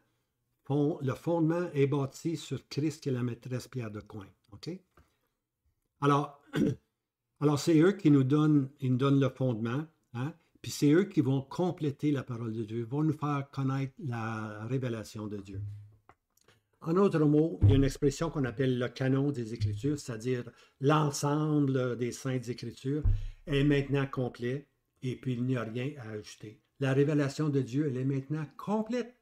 Le fondement est bâti sur Christ qui est la maîtresse pierre de coin. Okay? Alors c'est eux qui nous donnent le fondement, hein? Puis c'est eux qui vont compléter la parole de Dieu, vont nous faire connaître la révélation de Dieu. En autre mot, il y a une expression qu'on appelle le canon des Écritures, c'est-à-dire l'ensemble des Saintes Écritures est maintenant complet et puis il n'y a rien à ajouter. La révélation de Dieu, elle est maintenant complète.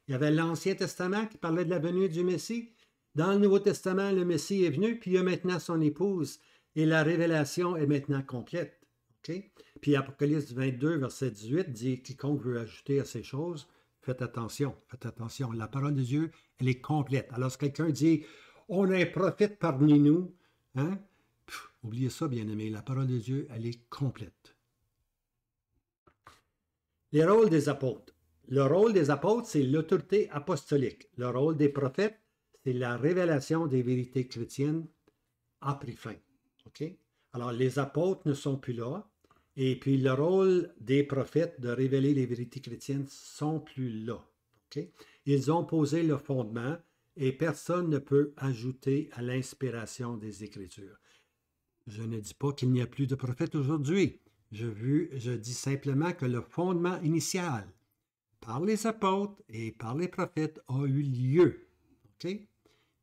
Il y avait l'Ancien Testament qui parlait de la venue du Messie. Dans le Nouveau Testament, le Messie est venu, puis il y a maintenant son épouse. Et la révélation est maintenant complète. Okay? Puis Apocalypse 22, verset 18 dit « Quiconque veut ajouter à ces choses, faites attention, faites attention. La parole de Dieu, elle est complète. » Alors, si quelqu'un dit « On a un prophète parmi nous hein? », oubliez ça, bien-aimé. La parole de Dieu, elle est complète. Les rôles des apôtres. Le rôle des apôtres, c'est l'autorité apostolique. Le rôle des prophètes, c'est la révélation des vérités chrétiennes a pris fin. Okay? Alors, les apôtres ne sont plus là. Et puis, le rôle des prophètes de révéler les vérités chrétiennes ne sont plus là. Okay? Ils ont posé le fondement et personne ne peut ajouter à l'inspiration des Écritures. Je ne dis pas qu'il n'y a plus de prophètes aujourd'hui. Je dis simplement que le fondement initial par les apôtres et par les prophètes a eu lieu. Okay?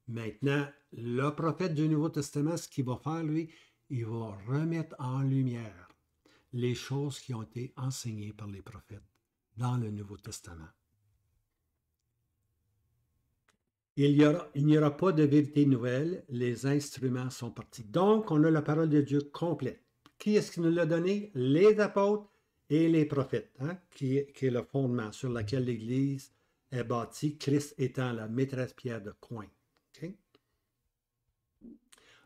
Maintenant, le prophète du Nouveau Testament, ce qu'il va faire, lui, il va remettre en lumière les choses qui ont été enseignées par les prophètes dans le Nouveau Testament. Il n'y aura pas de vérité nouvelle, les instruments sont partis. Donc, on a la parole de Dieu complète. Qui est-ce qui nous l'a donné? Les apôtres et les prophètes, hein, qui est le fondement sur lequel l'Église est bâtie, Christ étant la maîtresse pierre de coin. Okay?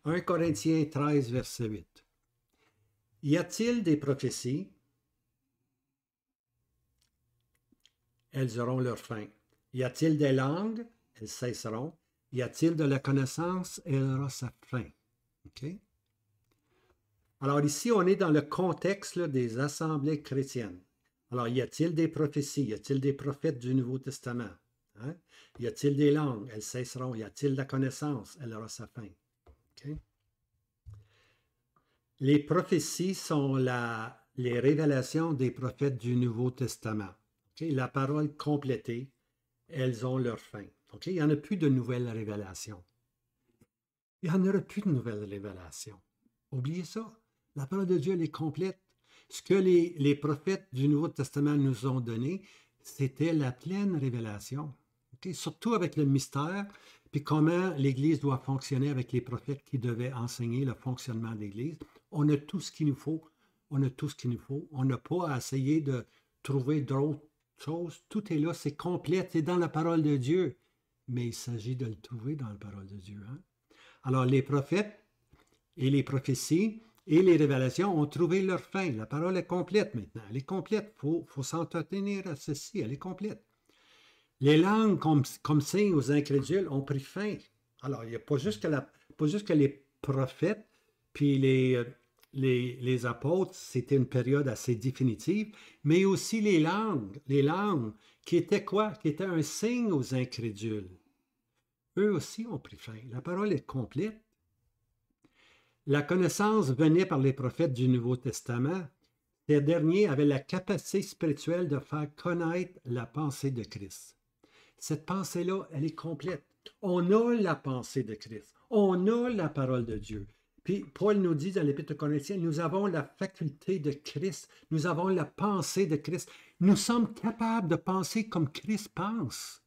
1 Corinthiens 13, verset 8. Y a-t-il des prophéties? Elles auront leur fin. Y a-t-il des langues? Elles cesseront. Y a-t-il de la connaissance? Elle aura sa fin. Okay? Alors ici, on est dans le contexte là, des assemblées chrétiennes. Alors, y a-t-il des prophéties? Y a-t-il des prophètes du Nouveau Testament? Hein? Y a-t-il des langues? Elles cesseront. Y a-t-il de la connaissance? Elle aura sa fin. Okay? Les prophéties sont les révélations des prophètes du Nouveau Testament. Okay? La parole complétée, elles ont leur fin. Okay? Il n'y en a plus de nouvelles révélations. Il n'y en aura plus de nouvelles révélations. Oubliez ça. La parole de Dieu, elle est complète. Ce que les prophètes du Nouveau Testament nous ont donné, c'était la pleine révélation. Okay? Surtout avec le mystère, puis comment l'Église doit fonctionner avec les prophètes qui devaient enseigner le fonctionnement de l'Église. On a tout ce qu'il nous faut. On a tout ce qu'il nous faut. On n'a pas à essayer de trouver d'autres choses. Tout est là, c'est complet, c'est dans la parole de Dieu. Mais il s'agit de le trouver dans la parole de Dieu. Hein? Alors, les prophètes et les prophéties et les révélations ont trouvé leur fin. La parole est complète maintenant. Elle est complète. Il faut s'en tenir à ceci. Elle est complète. Les langues comme signe aux incrédules ont pris fin. Alors, il n'y a pas juste que les prophètes, puis les apôtres, c'était une période assez définitive, mais aussi les langues qui étaient quoi? Qui étaient un signe aux incrédules. Eux aussi ont pris fin. La parole est complète. La connaissance venait par les prophètes du Nouveau Testament. Ces derniers avaient la capacité spirituelle de faire connaître la pensée de Christ. Cette pensée-là, elle est complète. On a la pensée de Christ. On a la parole de Dieu. Puis Paul nous dit dans l'Épître aux Corinthiens, nous avons la faculté de Christ. Nous avons la pensée de Christ. Nous sommes capables de penser comme Christ pense.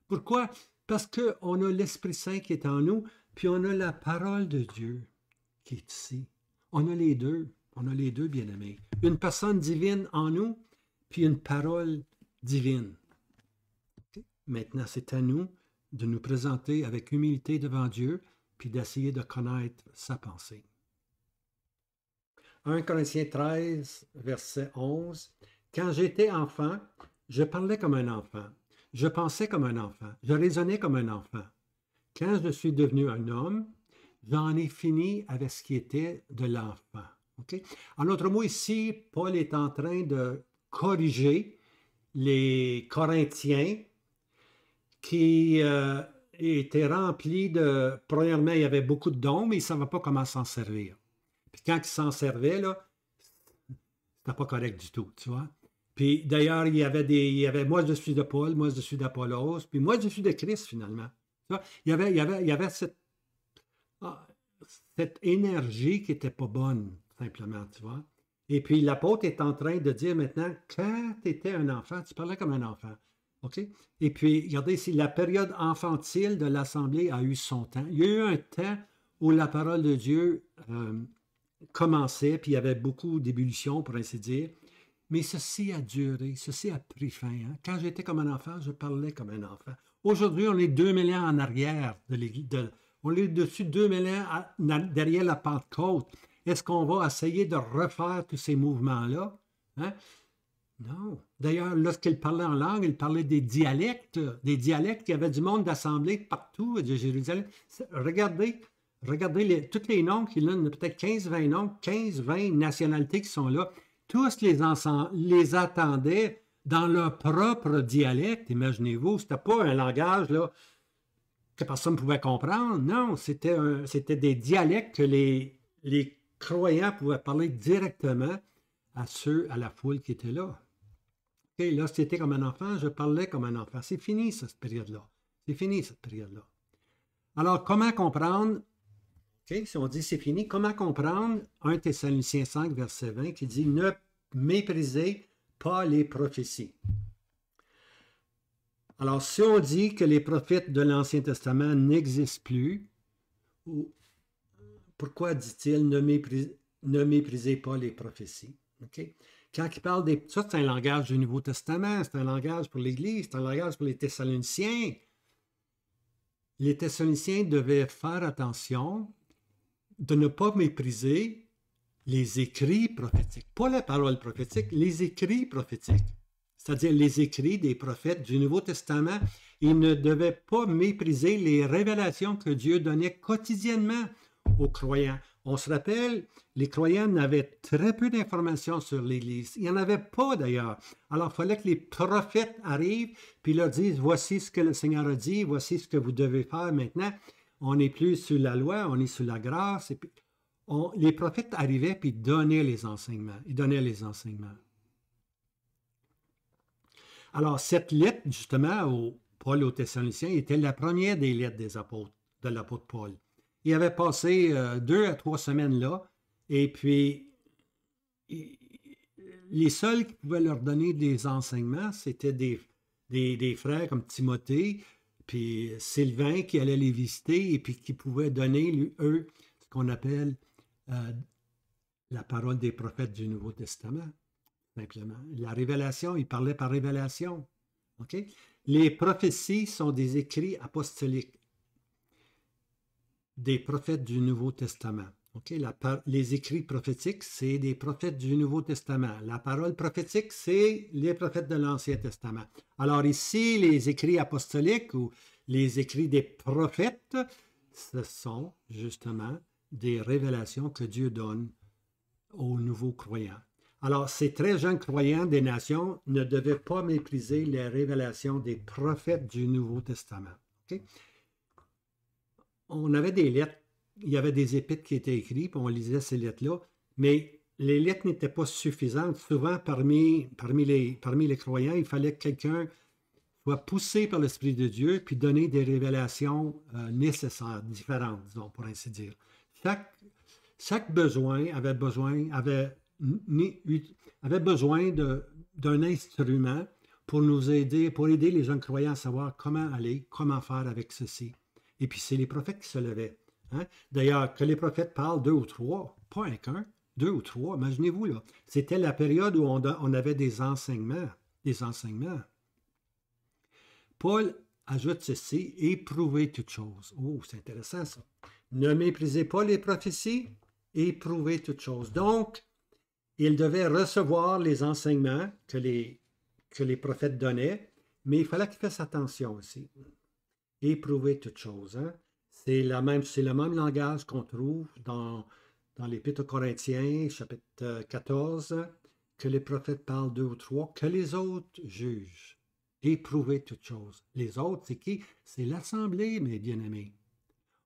Pourquoi? Parce qu'on a l'Esprit Saint qui est en nous, puis on a la parole de Dieu qui est ici. On a les deux. On a les deux, bien-aimés. Une personne divine en nous, puis une parole divine. Okay? Maintenant, c'est à nous de nous présenter avec humilité devant Dieu, puis d'essayer de connaître sa pensée. 1 Corinthiens 13, verset 11. Quand j'étais enfant, je parlais comme un enfant. Je pensais comme un enfant. Je raisonnais comme un enfant. Quand je suis devenu un homme, j'en ai fini avec ce qui était de l'enfant. Okay? En d'autres mots, ici, Paul est en train de corriger les Corinthiens qui étaient remplis de... Premièrement, il y avait beaucoup de dons, mais ils ne savaient pas comment s'en servir. Puis quand ils s'en servaient, là, c'était pas correct du tout, tu vois. Puis d'ailleurs, il y avait moi, je suis de Paul, moi, je suis d'Apollos, puis moi, je suis de Christ, finalement. Tu vois? Il y avait cette énergie qui n'était pas bonne, simplement, tu vois. Et puis l'apôtre est en train de dire maintenant, quand tu étais un enfant, tu parlais comme un enfant. OK? Et puis, regardez ici, la période infantile de l'Assemblée a eu son temps. Il y a eu un temps où la parole de Dieu commençait, puis il y avait beaucoup d'ébullition, pour ainsi dire. Mais ceci a duré, ceci a pris fin. Hein? Quand j'étais comme un enfant, je parlais comme un enfant. Aujourd'hui, on est 2000 ans en arrière de l'Église. On est dessus 2000 ans derrière la Pentecôte. Est-ce qu'on va essayer de refaire tous ces mouvements-là? Hein? Non. D'ailleurs, lorsqu'il parlait en langue, il parlait des dialectes. Des dialectes, il y avait du monde d'assemblée partout de Jérusalem. Regardez tous les noms qu'il a, peut-être 15-20 noms, 15-20 nationalités qui sont là. Tous les attendaient dans leur propre dialecte, imaginez-vous. C'était pas un langage là, que personne ne pouvait comprendre. Non, c'était des dialectes que les croyants pouvaient parler directement à la foule qui était là. Okay, là, si j'étais comme un enfant, je parlais comme un enfant. C'est fini, cette période-là. C'est fini, cette période-là. Alors, comment comprendre, okay, si on dit c'est fini, comment comprendre 1 Thessaloniciens 5, verset 20, qui dit « Ne méprisez pas les prophéties ». Alors, si on dit que les prophètes de l'Ancien Testament n'existent plus, pourquoi dit-il ne méprisez pas les prophéties? Okay? Quand il parle des... Ça, c'est un langage du Nouveau Testament, c'est un langage pour l'Église, c'est un langage pour les Thessaloniciens. Les Thessaloniciens devaient faire attention de ne pas mépriser les écrits prophétiques. Pas la parole prophétique, les écrits prophétiques. C'est-à-dire les écrits des prophètes du Nouveau Testament. Ils ne devaient pas mépriser les révélations que Dieu donnait quotidiennement aux croyants. On se rappelle, les croyants n'avaient très peu d'informations sur l'Église. Il n'y en avait pas d'ailleurs. Alors, il fallait que les prophètes arrivent puis leur disent, voici ce que le Seigneur a dit, voici ce que vous devez faire maintenant. On n'est plus sous la loi, on est sous la grâce. Et puis, les prophètes arrivaient puis donnaient les enseignements. Ils donnaient les enseignements. Alors, cette lettre, justement, Paul aux Thessaloniciens, était la première des lettres des apôtres, de l'apôtre Paul. Il avait passé 2 à 3 semaines là, et puis les seuls qui pouvaient leur donner des enseignements, c'était des frères comme Timothée, puis Sylvain qui allaient les visiter, et puis qui pouvaient donner, eux, ce qu'on appelle la parole des prophètes du Nouveau Testament, simplement. La révélation, ils parlaient par révélation. Okay? Les prophéties sont des écrits apostoliques des prophètes du Nouveau Testament. OK? Les écrits prophétiques, c'est des prophètes du Nouveau Testament. La parole prophétique, c'est les prophètes de l'Ancien Testament. Alors ici, les écrits apostoliques ou les écrits des prophètes, ce sont justement des révélations que Dieu donne aux nouveaux croyants. Alors, ces très jeunes croyants des nations ne devaient pas mépriser les révélations des prophètes du Nouveau Testament. Okay? On avait des lettres, il y avait des épîtres qui étaient écrits, puis on lisait ces lettres-là, mais les lettres n'étaient pas suffisantes. Souvent, parmi les croyants, il fallait que quelqu'un soit poussé par l'Esprit de Dieu, puis donner des révélations nécessaires, différentes, disons, pour ainsi dire. Chaque besoin avait besoin d'un instrument pour nous aider, pour aider les jeunes croyants à savoir comment aller, comment faire avec ceci. Et puis, c'est les prophètes qui se levaient. Hein? D'ailleurs, que les prophètes parlent 2 ou 3, pas un qu'un, 2 ou 3, imaginez-vous, là. C'était la période où on avait des enseignements. Paul ajoute ceci, éprouvez toutes choses. Oh, c'est intéressant ça. Ne méprisez pas les prophéties, éprouvez toutes choses. Donc, il devait recevoir les enseignements que les prophètes donnaient, mais il fallait qu'il fasse attention aussi. Éprouver toutes choses. Hein? C'est le même langage qu'on trouve dans l'Épître aux Corinthiens, chapitre 14, que les prophètes parlent 2 ou 3, que les autres jugent. Éprouver toutes choses. Les autres, c'est qui? C'est l'Assemblée, mes bien-aimés.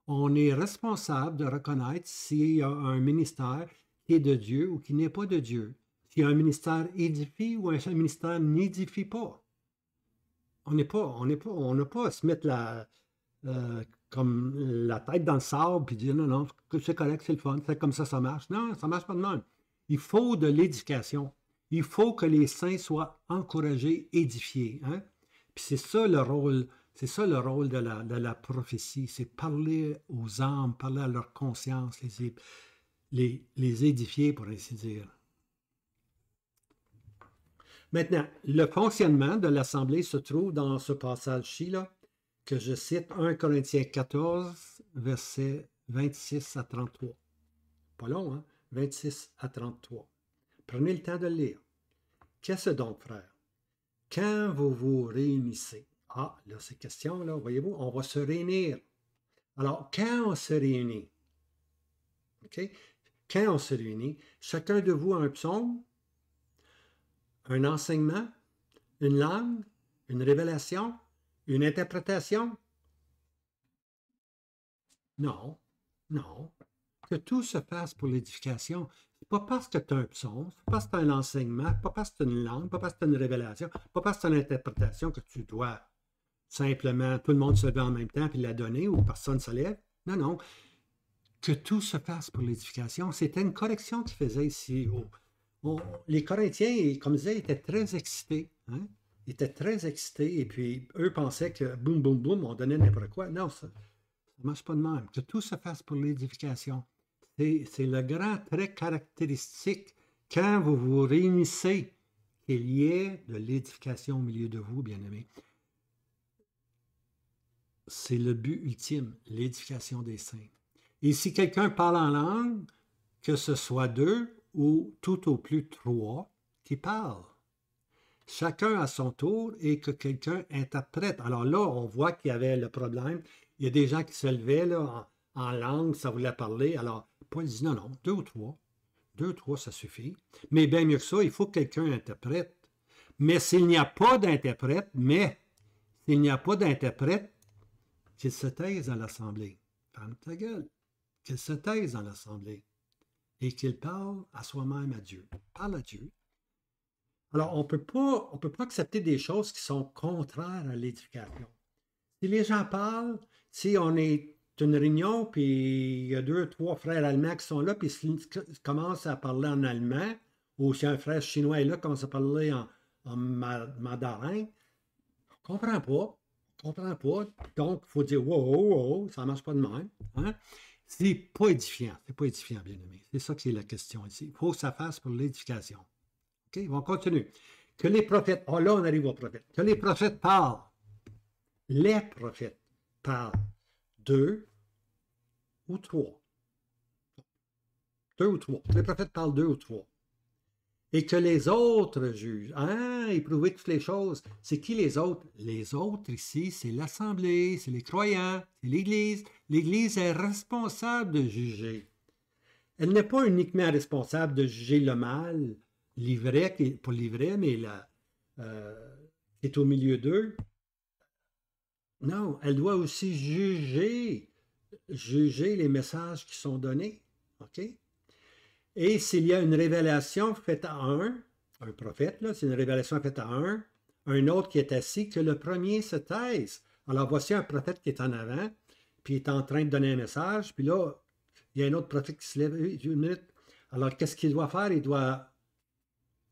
On est responsable de reconnaître s'il y a un ministère qui est de Dieu ou qui n'est pas de Dieu. S'il y a un ministère édifie ou un ministère n'édifie pas. On n'a pas à se mettre comme la tête dans le sable et dire non, c'est correct, c'est le fun, c'est comme ça marche. Non, ça ne marche pas de même. Il faut de l'éducation. Il faut que les saints soient encouragés, édifiés. Hein? Puis c'est ça le rôle de la prophétie, c'est parler aux âmes, parler à leur conscience, les édifier, pour ainsi dire. Maintenant, le fonctionnement de l'Assemblée se trouve dans ce passage-ci, là, que je cite, 1 Corinthiens 14, versets 26 à 33. Pas long, hein? 26 à 33. Prenez le temps de le lire. Qu'est-ce donc, frère? Quand vous vous réunissez, là, c'est question, là, voyez-vous, on va se réunir. Alors, quand on se réunit, OK? Quand on se réunit, chacun de vous a un psaume, un enseignement, une langue, une révélation, une interprétation? Non. Que tout se fasse pour l'édification. C'est pas parce que tu as un psaume, c'est pas parce que tu as un enseignement, pas parce que tu as une langue, pas parce que tu as une révélation, pas parce que tu as une interprétation que tu dois simplement, tout le monde se lever en même temps puis la donner ou personne ne se lève. Non. Que tout se fasse pour l'édification. C'était une correction qu'ils faisaient ici. Les Corinthiens, comme je disais, étaient très excités. Hein? Ils étaient très excités et puis eux pensaient que boum, boum, boum, on donnait n'importe quoi. Non, ça ne marche pas de même. Que tout se fasse pour l'édification. C'est le grand trait caractéristique quand vous vous réunissez, qu'il y ait de l'édification au milieu de vous, bien-aimés. C'est le but ultime, l'édification des saints. Et si quelqu'un parle en langue, que ce soit 2 ou tout au plus 3 qui parlent. Chacun à son tour et que quelqu'un interprète. Alors là, on voit qu'il y avait le problème. Il y a des gens qui se levaient là, en langue, ça voulait parler. Alors, Paul dit non, 2 ou 3. 2 ou 3, ça suffit. Mais bien mieux que ça, il faut que quelqu'un interprète. Mais s'il n'y a pas d'interprète, qu'il se taise dans l'assemblée. Ferme ta gueule. Qu'il se taise dans l'assemblée. Et qu'il parle à soi-même à Dieu. Parle à Dieu. Alors, on ne peut pas accepter des choses qui sont contraires à l'édification. Si les gens parlent, si on est une réunion, puis il y a 2, 3 frères allemands qui sont là, puis ils commencent à parler en allemand, ou si un frère chinois est là, commence à parler en mandarin, on ne comprend pas. Donc, il faut dire, wow, ça ne marche pas de même. Hein? C'est pas édifiant, bien aimé. C'est ça qui est la question ici. Il faut que ça fasse pour l'édification. OK, on continue. Que les prophètes, là on arrive aux prophètes. Que les prophètes parlent. Les prophètes parlent 2 ou 3. deux ou trois. Les prophètes parlent deux ou trois. Et que les autres jugent. Ah, éprouver toutes les choses. C'est qui les autres? Les autres ici, c'est l'Assemblée, c'est les croyants, c'est l'Église. L'Église est responsable de juger. Elle n'est pas uniquement responsable de juger le mal, l'ivraie, pas l'ivraie, mais qui est au milieu d'eux. Non, elle doit aussi juger les messages qui sont donnés. OK? Et s'il y a une révélation faite à un prophète, c'est une révélation faite à un autre qui est assis, que le premier se taise. Alors voici un prophète qui est en avant, puis il est en train de donner un message, puis là, il y a un autre prophète qui se lève, une minute. Alors qu'est-ce qu'il doit faire? Il doit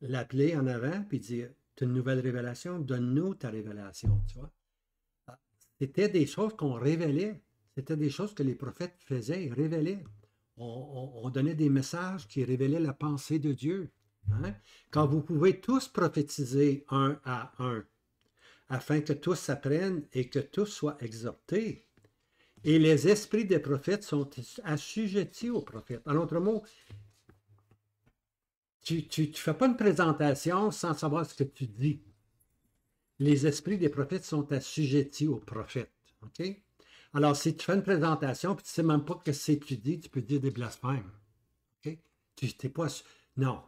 l'appeler en avant, puis dire, tu as une nouvelle révélation, donne-nous ta révélation, tu vois. C'était des choses qu'on révélait. C'était des choses que les prophètes faisaient, ils révélaient. On donnait des messages qui révélaient la pensée de Dieu. Hein? Quand vous pouvez tous prophétiser un à un, afin que tous apprennent et que tous soient exhortés. Et les esprits des prophètes sont assujettis aux prophètes. En d'autres mots, tu ne fais pas une présentation sans savoir ce que tu dis. Les esprits des prophètes sont assujettis aux prophètes. OK? Alors, si tu fais une présentation et tu ne sais même pas ce que tu dis, tu peux dire des blasphèmes. OK? Tu n'es pas... Non.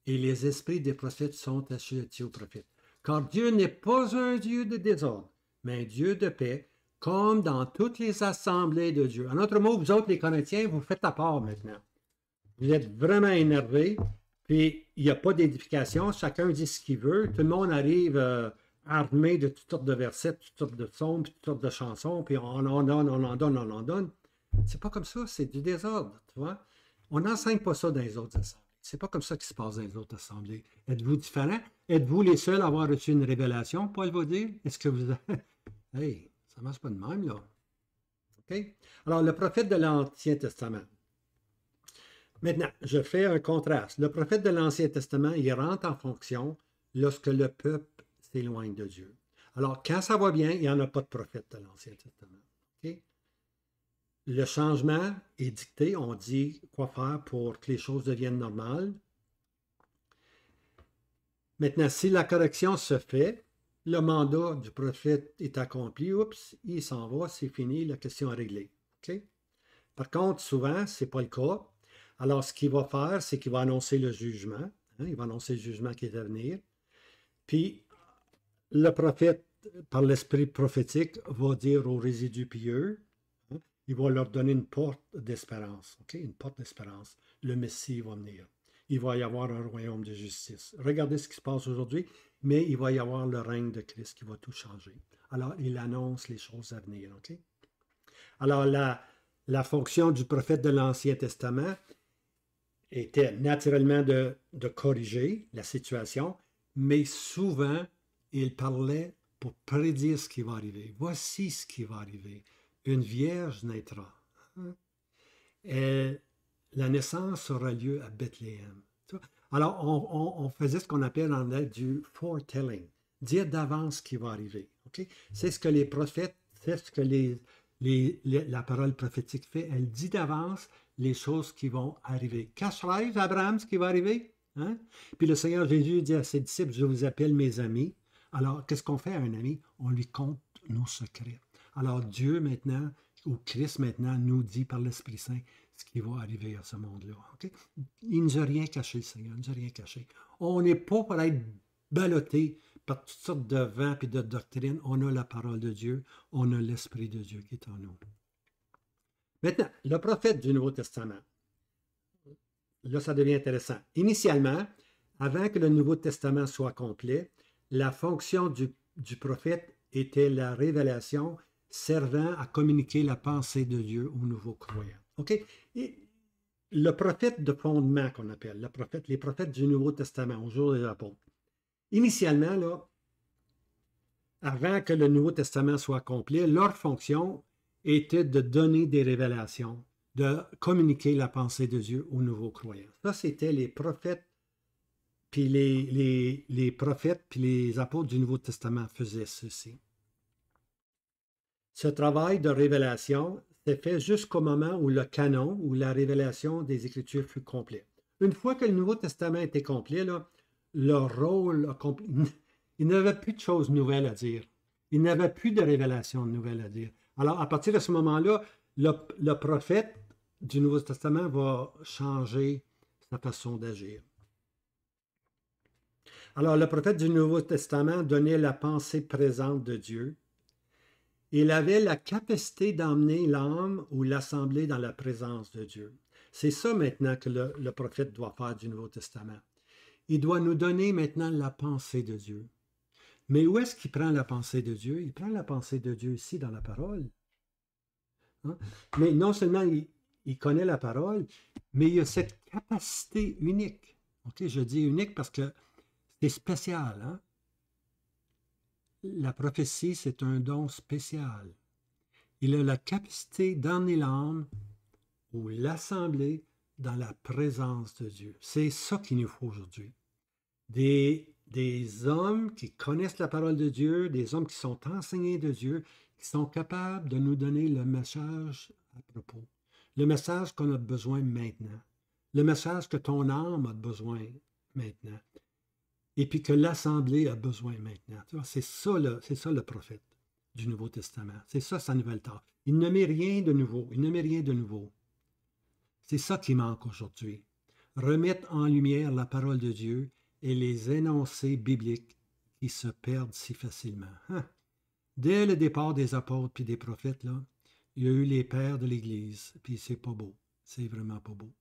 Et les esprits des prophètes sont assujettis aux prophètes. Car Dieu n'est pas un Dieu de désordre, mais un Dieu de paix, comme dans toutes les assemblées de Dieu. En d'autres mots, vous autres, les Corinthiens, vous faites à part maintenant. Vous êtes vraiment énervés, puis il n'y a pas d'édification, chacun dit ce qu'il veut, tout le monde arrive armé de toutes sortes de versets, toutes sortes de psaumes, toutes sortes de chansons, puis on en donne, on en donne, on en donne. C'est pas comme ça, c'est du désordre, tu vois. On n'enseigne pas ça dans les autres assemblées. C'est pas comme ça qu'il se passe dans les autres assemblées. Êtes-vous différents? Êtes-vous les seuls à avoir reçu une révélation, Paul va dire? Est-ce que vous... Hey, ça marche pas de même, là. OK? Alors, le prophète de l'Ancien Testament. Maintenant, je fais un contraste. Le prophète de l'Ancien Testament, il rentre en fonction lorsque le peuple s'éloigne de Dieu. Alors, quand ça va bien, il n'y en a pas de prophète de l'Ancien Testament. Okay? Le changement est dicté, on dit quoi faire pour que les choses deviennent normales. Maintenant, si la correction se fait, le mandat du prophète est accompli, oups, il s'en va, c'est fini, la question est réglée. Okay? Par contre, souvent, ce n'est pas le cas. Alors, ce qu'il va faire, c'est qu'il va annoncer le jugement. Hein, il va annoncer le jugement qui est à venir. Puis, le prophète, par l'esprit prophétique, va dire aux résidus pieux, hein, il va leur donner une porte d'espérance. Okay? Une porte d'espérance. Le Messie va venir. Il va y avoir un royaume de justice. Regardez ce qui se passe aujourd'hui, mais il va y avoir le règne de Christ qui va tout changer. Alors, il annonce les choses à venir. Okay? Alors, la fonction du prophète de l'Ancien Testament était naturellement de corriger la situation, mais souvent, il parlait pour prédire ce qui va arriver. Voici ce qui va arriver. Une vierge naîtra. Et la naissance aura lieu à Bethléem. Alors, on faisait ce qu'on appelle en anglais du foretelling, dire d'avance ce qui va arriver. Okay? C'est ce que les prophètes, c'est ce que la parole prophétique fait. Elle dit d'avance les choses qui vont arriver. Cacherai-je, Abraham, ce qui va arriver? Hein? Puis le Seigneur Jésus dit à ses disciples, je vous appelle mes amis. Alors, qu'est-ce qu'on fait à un ami? On lui conte nos secrets. Alors, Dieu maintenant, ou Christ maintenant, nous dit par l'Esprit Saint ce qui va arriver à ce monde-là. Okay? Il ne nous a rien caché, le Seigneur, il ne nous a rien caché. On n'est pas pour être ballotté par toutes sortes de vents et de doctrines. On a la parole de Dieu, on a l'Esprit de Dieu qui est en nous. Maintenant, le prophète du Nouveau Testament. Là, ça devient intéressant. Initialement, avant que le Nouveau Testament soit complet, la fonction du prophète était la révélation servant à communiquer la pensée de Dieu aux nouveaux croyants. OK? Et le prophète de fondement qu'on appelle, les prophètes du Nouveau Testament, au jour des apôtres. Initialement, là, avant que le Nouveau Testament soit complet, leur fonction était de donner des révélations, de communiquer la pensée de Dieu aux nouveaux croyants. Ça, c'était les prophètes, puis les prophètes, puis les apôtres du Nouveau Testament faisaient ceci. Ce travail de révélation s'est fait jusqu'au moment où le canon, où la révélation des Écritures fut complète. Une fois que le Nouveau Testament était complet, là, leur rôle accompli, il n'avait plus de choses nouvelles à dire. Il n'avait plus de révélations nouvelles à dire. Alors, à partir de ce moment-là, le prophète du Nouveau Testament va changer sa façon d'agir. Alors, le prophète du Nouveau Testament donnait la pensée présente de Dieu. Il avait la capacité d'emmener l'âme ou l'assemblée dans la présence de Dieu. C'est ça maintenant que le prophète doit faire du Nouveau Testament. Il doit nous donner maintenant la pensée de Dieu. Mais où est-ce qu'il prend la pensée de Dieu? Il prend la pensée de Dieu ici dans la parole. Hein? Mais non seulement il connaît la parole, mais il a cette capacité unique. Okay? Je dis unique parce que c'est spécial. Hein? La prophétie, c'est un don spécial. Il a la capacité d'emmener l'âme ou l'assemblée dans la présence de Dieu. C'est ça qu'il nous faut aujourd'hui. Des hommes qui connaissent la parole de Dieu, des hommes qui sont enseignés de Dieu, qui sont capables de nous donner le message à propos. Le message qu'on a besoin maintenant. Le message que ton âme a besoin maintenant. Et puis que l'Assemblée a besoin maintenant. C'est ça le prophète du Nouveau Testament. C'est ça sa nouvelle tâche. Il ne met rien de nouveau. Il ne met rien de nouveau. C'est ça qui manque aujourd'hui. Remettre en lumière la parole de Dieu et les énoncés bibliques qui se perdent si facilement. Hein? Dès le départ des apôtres puis des prophètes, là, il y a eu les pères de l'Église, puis c'est pas beau. C'est vraiment pas beau.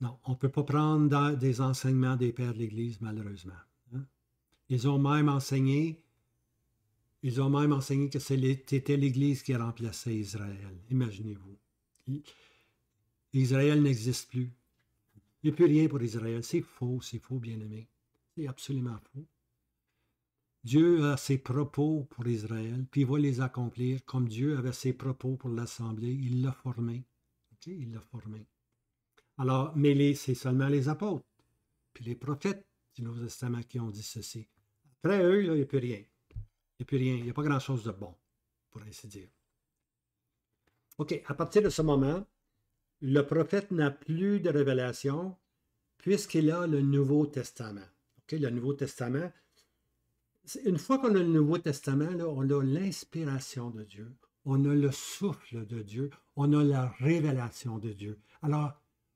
Non, on ne peut pas prendre des enseignements des pères de l'Église, malheureusement. Hein? Ils ont même enseigné que c'était l'Église qui remplaçait Israël. Imaginez-vous. Israël n'existe plus. Il n'y a plus rien pour Israël. C'est faux, bien-aimé. C'est absolument faux. Dieu a ses propos pour Israël, puis il va les accomplir comme Dieu avait ses propos pour l'Assemblée. Il l'a formé. Okay? Il l'a formé. Alors, mais c'est seulement les apôtres, puis les prophètes du Nouveau Testament qui ont dit ceci. Après eux, là, il n'y a plus rien. Il n'y a plus rien. Il n'y a pas grand-chose de bon, pour ainsi dire. OK, à partir de ce moment, le prophète n'a plus de révélation puisqu'il a le Nouveau Testament. Okay, le Nouveau Testament, une fois qu'on a le Nouveau Testament, là, on a l'inspiration de Dieu, on a le souffle de Dieu, on a la révélation de Dieu. Alors,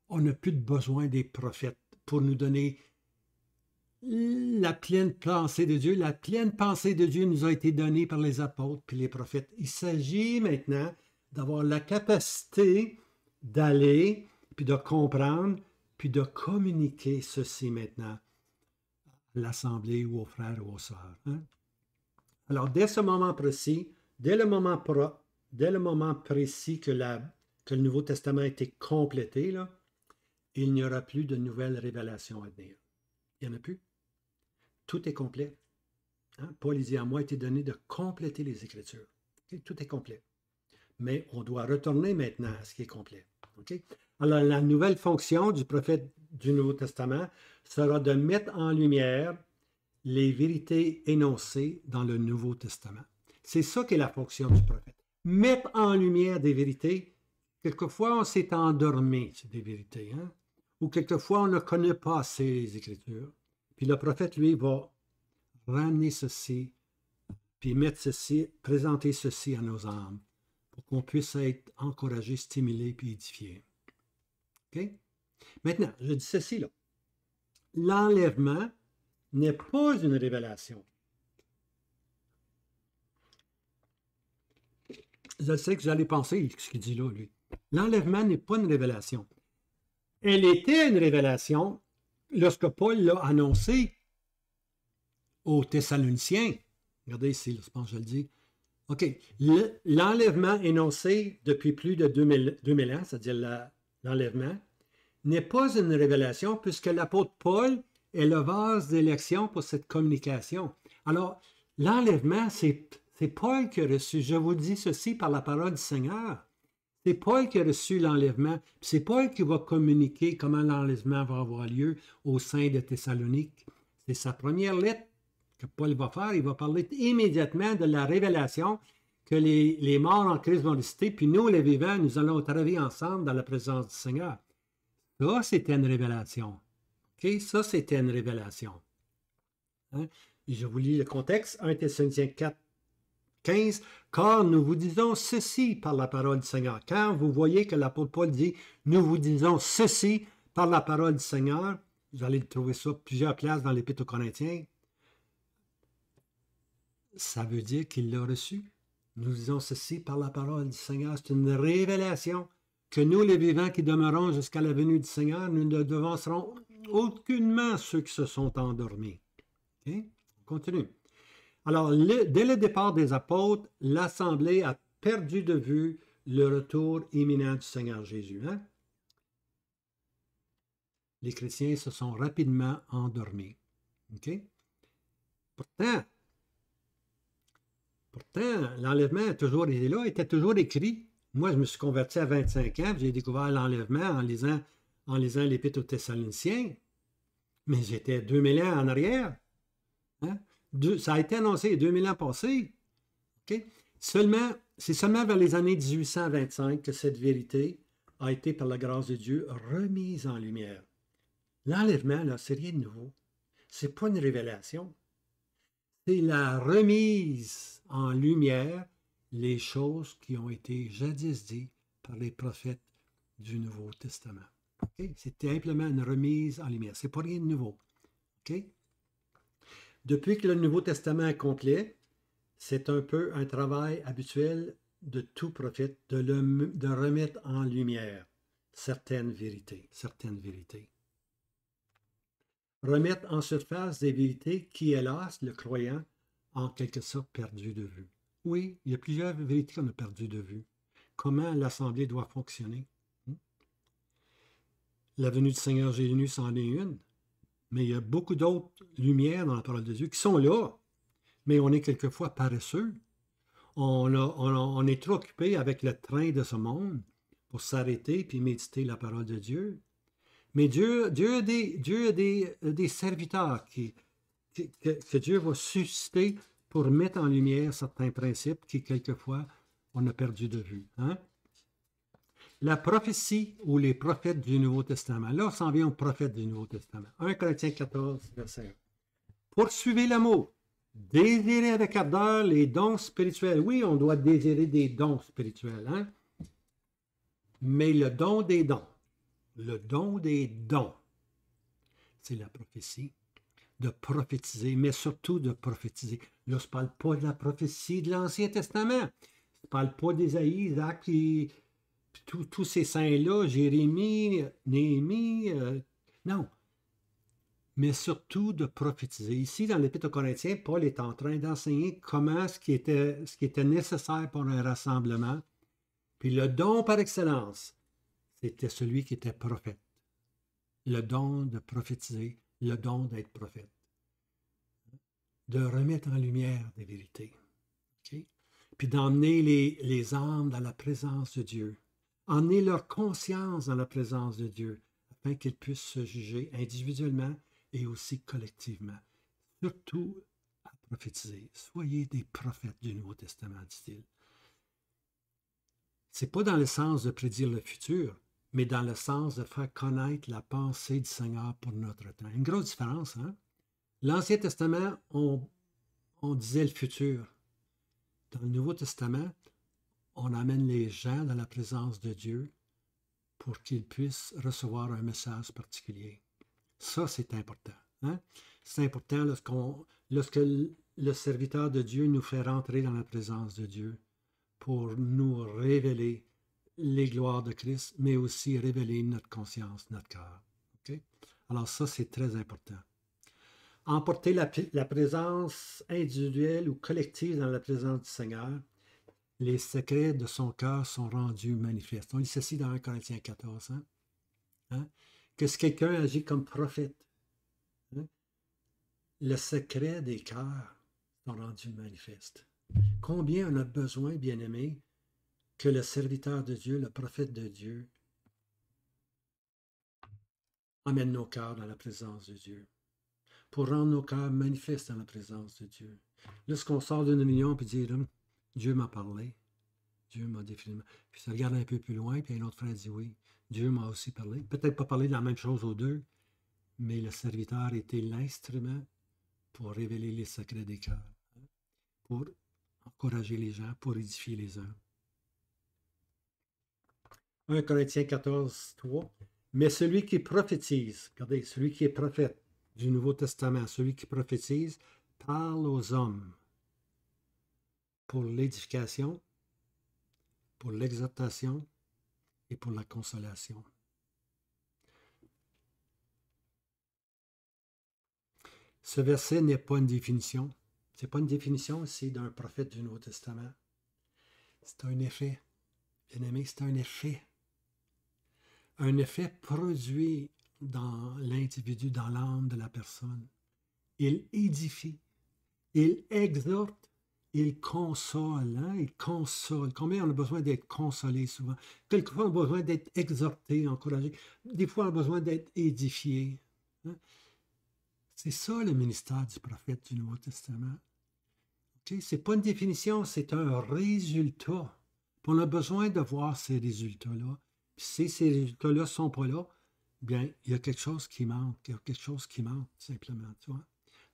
on n'a plus de besoin des prophètes pour nous donner la pleine pensée de Dieu. La pleine pensée de Dieu nous a été donnée par les apôtres puis les prophètes. Il s'agit maintenant d'avoir la capacité d'aller, puis de comprendre, puis de communiquer ceci maintenant à l'Assemblée ou aux frères ou aux sœurs. Hein? Alors, dès ce moment précis, dès le moment précis que le Nouveau Testament a été complété, là, il n'y aura plus de nouvelles révélations à venir. Il n'y en a plus. Tout est complet. Hein? Paul dit, à moi a été donné de compléter les Écritures. Okay? Tout est complet. Mais on doit retourner maintenant à ce qui est complet. Okay? Alors, la nouvelle fonction du prophète du Nouveau Testament sera de mettre en lumière les vérités énoncées dans le Nouveau Testament. C'est ça qui est la fonction du prophète. Mettre en lumière des vérités. Quelquefois, on s'est endormi sur des vérités. Hein? Ou quelquefois, on ne connaît pas assez les Écritures. Puis le prophète, lui, va ramener ceci, puis mettre ceci, présenter ceci à nos âmes, pour qu'on puisse être encouragé, stimulé, puis édifié. OK? Maintenant, je dis ceci, là. L'enlèvement n'est pas une révélation. Je sais que vous allez penser ce qu'il dit là, lui. L'enlèvement n'est pas une révélation. Elle était une révélation lorsque Paul l'a annoncé aux Thessaloniciens. Regardez ici, je pense que je le dis. OK. L'enlèvement énoncé depuis plus de 2000 ans, c'est-à-dire l'enlèvement, n'est pas une révélation puisque l'apôtre Paul est le vase d'élection pour cette communication. Alors, l'enlèvement, c'est Paul qui a reçu. Je vous dis ceci par la parole du Seigneur. C'est Paul qui a reçu l'enlèvement. C'est Paul qui va communiquer comment l'enlèvement va avoir lieu au sein de Thessalonique. C'est sa première lettre que Paul va faire. Il va parler immédiatement de la révélation que les morts en Christ vont ressusciter, puis nous, les vivants, nous allons travailler ensemble dans la présence du Seigneur. Ça, c'était une révélation. OK? Ça, c'était une révélation. Hein? Je vous lis le contexte. 1 Thessaloniciens 4, 15. Car nous vous disons ceci par la parole du Seigneur. Quand vous voyez que l'apôtre Paul dit « Nous vous disons ceci par la parole du Seigneur », vous allez trouver ça plusieurs places dans l'Épître aux Corinthiens, ça veut dire qu'il l'a reçu. Nous disons ceci par la parole du Seigneur. C'est une révélation que nous, les vivants qui demeurons jusqu'à la venue du Seigneur, nous ne devancerons aucunement ceux qui se sont endormis. Okay? On continue. Alors, dès le départ des apôtres, l'Assemblée a perdu de vue le retour imminent du Seigneur Jésus. Hein? Les chrétiens se sont rapidement endormis. Okay? Pourtant, l'enlèvement a toujours été là, était toujours écrit. Moi, je me suis converti à 25 ans, j'ai découvert l'enlèvement en lisant l'Épître aux Thessaloniciens. Mais j'étais 2000 ans en arrière. Hein? Ça a été annoncé 2000 ans passés. Okay? C'est seulement vers les années 1825 que cette vérité a été, par la grâce de Dieu, remise en lumière. L'enlèvement, là, c'est rien de nouveau. C'est pas une révélation. C'est la remise en lumière les choses qui ont été jadis dites par les prophètes du Nouveau Testament. Okay? C'est simplement une remise en lumière. C'est pas rien de nouveau. Okay? Depuis que le Nouveau Testament est complet, c'est un peu un travail habituel de tout prophète de remettre en lumière certaines vérités. Remettre en surface des vérités qui, hélas, le croyant, en quelque sorte perdu de vue. Oui, il y a plusieurs vérités qu'on a perdues de vue. Comment l'Assemblée doit fonctionner. La venue du Seigneur Jésus, c'en est une. Mais il y a beaucoup d'autres lumières dans la parole de Dieu qui sont là, mais on est quelquefois paresseux. On est trop occupé avec le train de ce monde pour s'arrêter puis méditer la parole de Dieu. Mais Dieu a des serviteurs que Dieu va susciter pour mettre en lumière certains principes qui, quelquefois, on a perdu de vue. Hein? La prophétie ou les prophètes du Nouveau Testament. Là, on s'en vient aux prophètes du Nouveau Testament. 1 Corinthiens 14, verset 1. Poursuivez l'amour. Désirez avec ardeur les dons spirituels. Oui, on doit désirer des dons spirituels. Hein? Mais le don des dons, c'est la prophétie. De prophétiser, mais surtout de prophétiser. Là, je ne parle pas de la prophétie de l'Ancien Testament. Je ne parle pas d'Ésaïe, Isaac, puis tous ces saints-là, Jérémie, Néhémie, non. Mais surtout de prophétiser. Ici, dans l'Épître aux Corinthiens, Paul est en train d'enseigner comment ce qui était nécessaire pour un rassemblement. Puis le don par excellence, c'était celui qui était prophète. Le don de prophétiser, le don d'être prophète. De remettre en lumière des vérités. Okay? Puis d'emmener les âmes dans la présence de Dieu. Emmener leur conscience dans la présence de Dieu, afin qu'ils puissent se juger individuellement et aussi collectivement. Surtout à prophétiser. Soyez des prophètes du Nouveau Testament, dit-il. Ce n'est pas dans le sens de prédire le futur, mais dans le sens de faire connaître la pensée du Seigneur pour notre temps. Une grosse différence, hein? L'Ancien Testament, on disait le futur. Dans le Nouveau Testament, on amène les gens dans la présence de Dieu pour qu'ils puissent recevoir un message particulier. Ça, c'est important. Hein? C'est important lorsque le serviteur de Dieu nous fait rentrer dans la présence de Dieu pour nous révéler les gloires de Christ, mais aussi révéler notre conscience, notre cœur. Okay? Alors ça, c'est très important. Emporter la présence individuelle ou collective dans la présence du Seigneur, les secrets de son cœur sont rendus manifestes. On lit ceci dans 1 Corinthiens 14. Hein? Que si quelqu'un agit comme prophète, hein, le secret des cœurs sont rendus manifestes. Combien on a besoin, bien-aimés, que le serviteur de Dieu, le prophète de Dieu, amène nos cœurs dans la présence de Dieu, pour rendre nos cœurs manifestes dans la présence de Dieu. Lorsqu'on sort d'une réunion et dire Dieu m'a parlé. Dieu m'a définitivement. Puis ça regarde un peu plus loin, puis un autre frère dit oui. Dieu m'a aussi parlé. Peut-être pas parlé de la même chose aux deux, mais le serviteur était l'instrument pour révéler les secrets des cœurs, pour encourager les gens, pour édifier les uns. 1 Corinthiens 14, 3. Mais celui qui prophétise, regardez, celui qui est prophète du Nouveau Testament, celui qui prophétise, parle aux hommes pour l'édification, pour l'exhortation et pour la consolation. Ce verset n'est pas une définition. Ce n'est pas une définition, c'est d'un prophète du Nouveau Testament. C'est un effet. Bien aimé, c'est un effet. Un effet produit dans l'individu, dans l'âme de la personne. Il édifie, il exhorte, il console. Hein? Il console. Combien on a besoin d'être consolé souvent? Quelquefois, on a besoin d'être exhorté, encouragé. Des fois, on a besoin d'être édifié. Hein? C'est ça le ministère du prophète du Nouveau Testament. Okay? Ce n'est pas une définition, c'est un résultat. On a besoin de voir ces résultats-là. Puis si ces résultats-là ne sont pas là, bien, il y a quelque chose qui manque. Il y a quelque chose qui manque, simplement. Tu vois?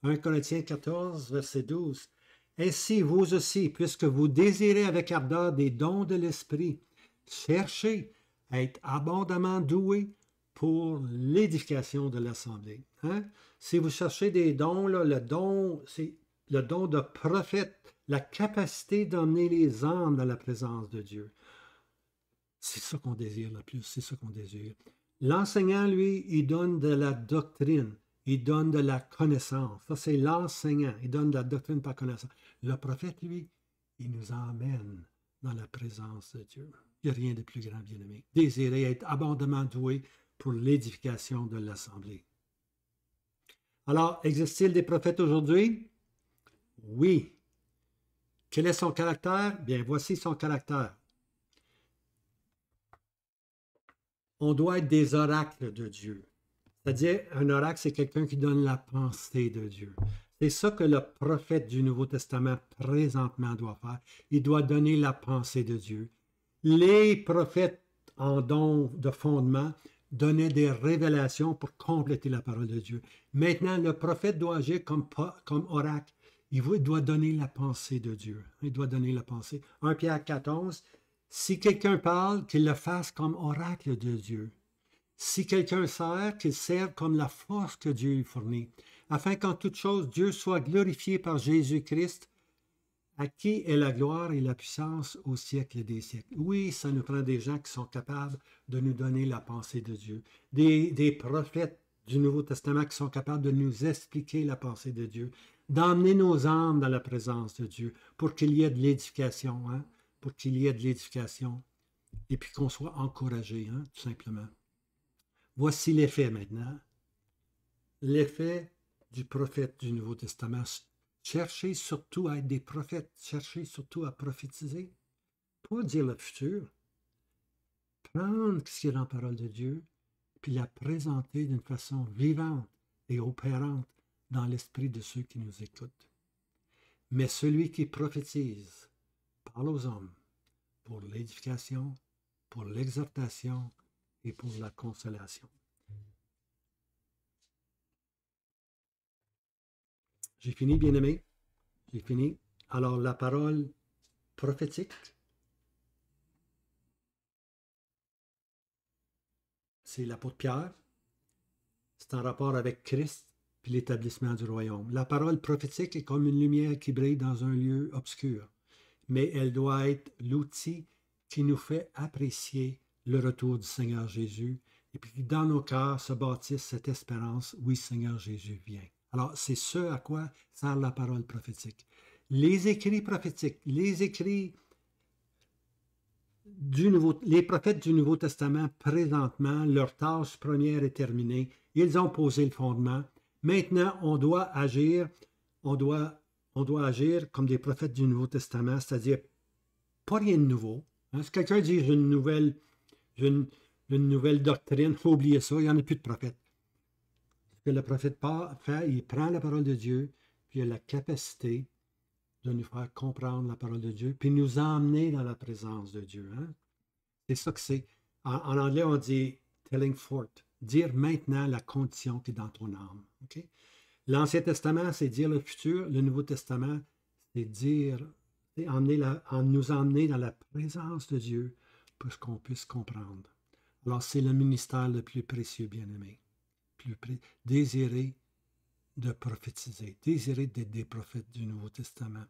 1 Corinthiens 14, verset 12. Ainsi, vous aussi, puisque vous désirez avec ardeur des dons de l'Esprit, cherchez à être abondamment doués pour l'édification de l'Assemblée. Hein? Si vous cherchez des dons, là, le don, c'est le don de prophète, la capacité d'emmener les âmes dans la présence de Dieu. C'est ça qu'on désire le plus, c'est ça qu'on désire. L'enseignant, lui, il donne de la doctrine, il donne de la connaissance. Ça, c'est l'enseignant, il donne de la doctrine par connaissance. Le prophète, lui, il nous emmène dans la présence de Dieu. Il n'y a rien de plus grand, bien-aimé. Désirer être abondamment doué pour l'édification de l'Assemblée. Alors, existe-t-il des prophètes aujourd'hui? Oui. Quel est son caractère? Bien, voici son caractère. On doit être des oracles de Dieu. C'est-à-dire, un oracle, c'est quelqu'un qui donne la pensée de Dieu. C'est ça que le prophète du Nouveau Testament présentement doit faire. Il doit donner la pensée de Dieu. Les prophètes en don de fondement donnaient des révélations pour compléter la parole de Dieu. Maintenant, le prophète doit agir comme oracle. Il doit donner la pensée de Dieu. Il doit donner la pensée. 1 Pierre 14, si quelqu'un parle, qu'il le fasse comme oracle de Dieu. Si quelqu'un sert, qu'il serve comme la force que Dieu lui fournit, afin qu'en toute chose, Dieu soit glorifié par Jésus-Christ, à qui est la gloire et la puissance au siècle des siècles. Oui, ça nous prend des gens qui sont capables de nous donner la pensée de Dieu, des prophètes du Nouveau Testament qui sont capables de nous expliquer la pensée de Dieu, d'emmener nos âmes dans la présence de Dieu pour qu'il y ait de l'édification, hein? Pour qu'il y ait de l'édification et puis qu'on soit encouragé, hein, tout simplement. Voici l'effet maintenant. L'effet du prophète du Nouveau Testament. Cherchez surtout à être des prophètes. Cherchez surtout à prophétiser. Pas dire le futur. Prendre ce qui est dans la parole de Dieu, puis la présenter d'une façon vivante et opérante dans l'esprit de ceux qui nous écoutent. Mais celui qui prophétise parle aux hommes pour l'édification, pour l'exhortation et pour la consolation. J'ai fini, bien-aimé. J'ai fini. Alors, la parole prophétique, c'est l'apôtre Pierre. C'est en rapport avec Christ puis l'établissement du royaume. La parole prophétique est comme une lumière qui brille dans un lieu obscur, mais elle doit être l'outil qui nous fait apprécier le retour du Seigneur Jésus et puis dans nos cœurs se bâtisse cette espérance, oui, Seigneur Jésus vient. Alors, c'est ce à quoi sert la parole prophétique. Les écrits prophétiques, les écrits les prophètes du Nouveau Testament, présentement, leur tâche première est terminée. Ils ont posé le fondement. Maintenant, on doit agir comme des prophètes du Nouveau Testament, c'est-à-dire pas rien de nouveau. Hein? Si quelqu'un dit j'ai une nouvelle doctrine, il faut oublier ça, il n'y en a plus de prophète. Ce que le prophète fait, il prend la parole de Dieu, puis il a la capacité de nous faire comprendre la parole de Dieu, puis nous emmener dans la présence de Dieu. Hein? C'est ça que c'est. En anglais, on dit telling forth, dire maintenant la condition qui est dans ton âme. Okay? L'Ancien Testament, c'est dire le futur. Le Nouveau Testament, c'est dire, c'est nous emmener dans la présence de Dieu pour qu'on puisse comprendre. Alors, c'est le ministère le plus précieux, bien-aimé. Désirer de prophétiser, désirer d'être des prophètes du Nouveau Testament,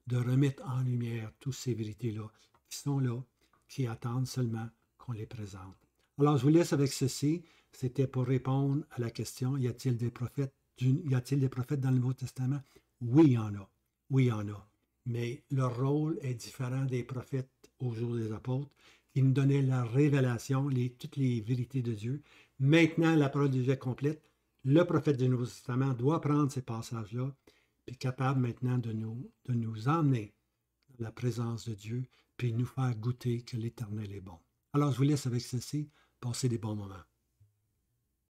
de remettre en lumière toutes ces vérités-là qui sont là, qui attendent seulement qu'on les présente. Alors, je vous laisse avec ceci. C'était pour répondre à la question, y a-t-il des prophètes dans le Nouveau Testament? Oui, il y en a. Oui, il y en a. Mais leur rôle est différent des prophètes au jour des apôtres, qui nous donnaient la révélation, toutes les vérités de Dieu. Maintenant, la parole de Dieu est complète. Le prophète du Nouveau Testament doit prendre ces passages-là, puis capable maintenant de nous emmener dans la présence de Dieu, puis nous faire goûter que l'Éternel est bon. Alors, je vous laisse avec ceci. Passez des bons moments.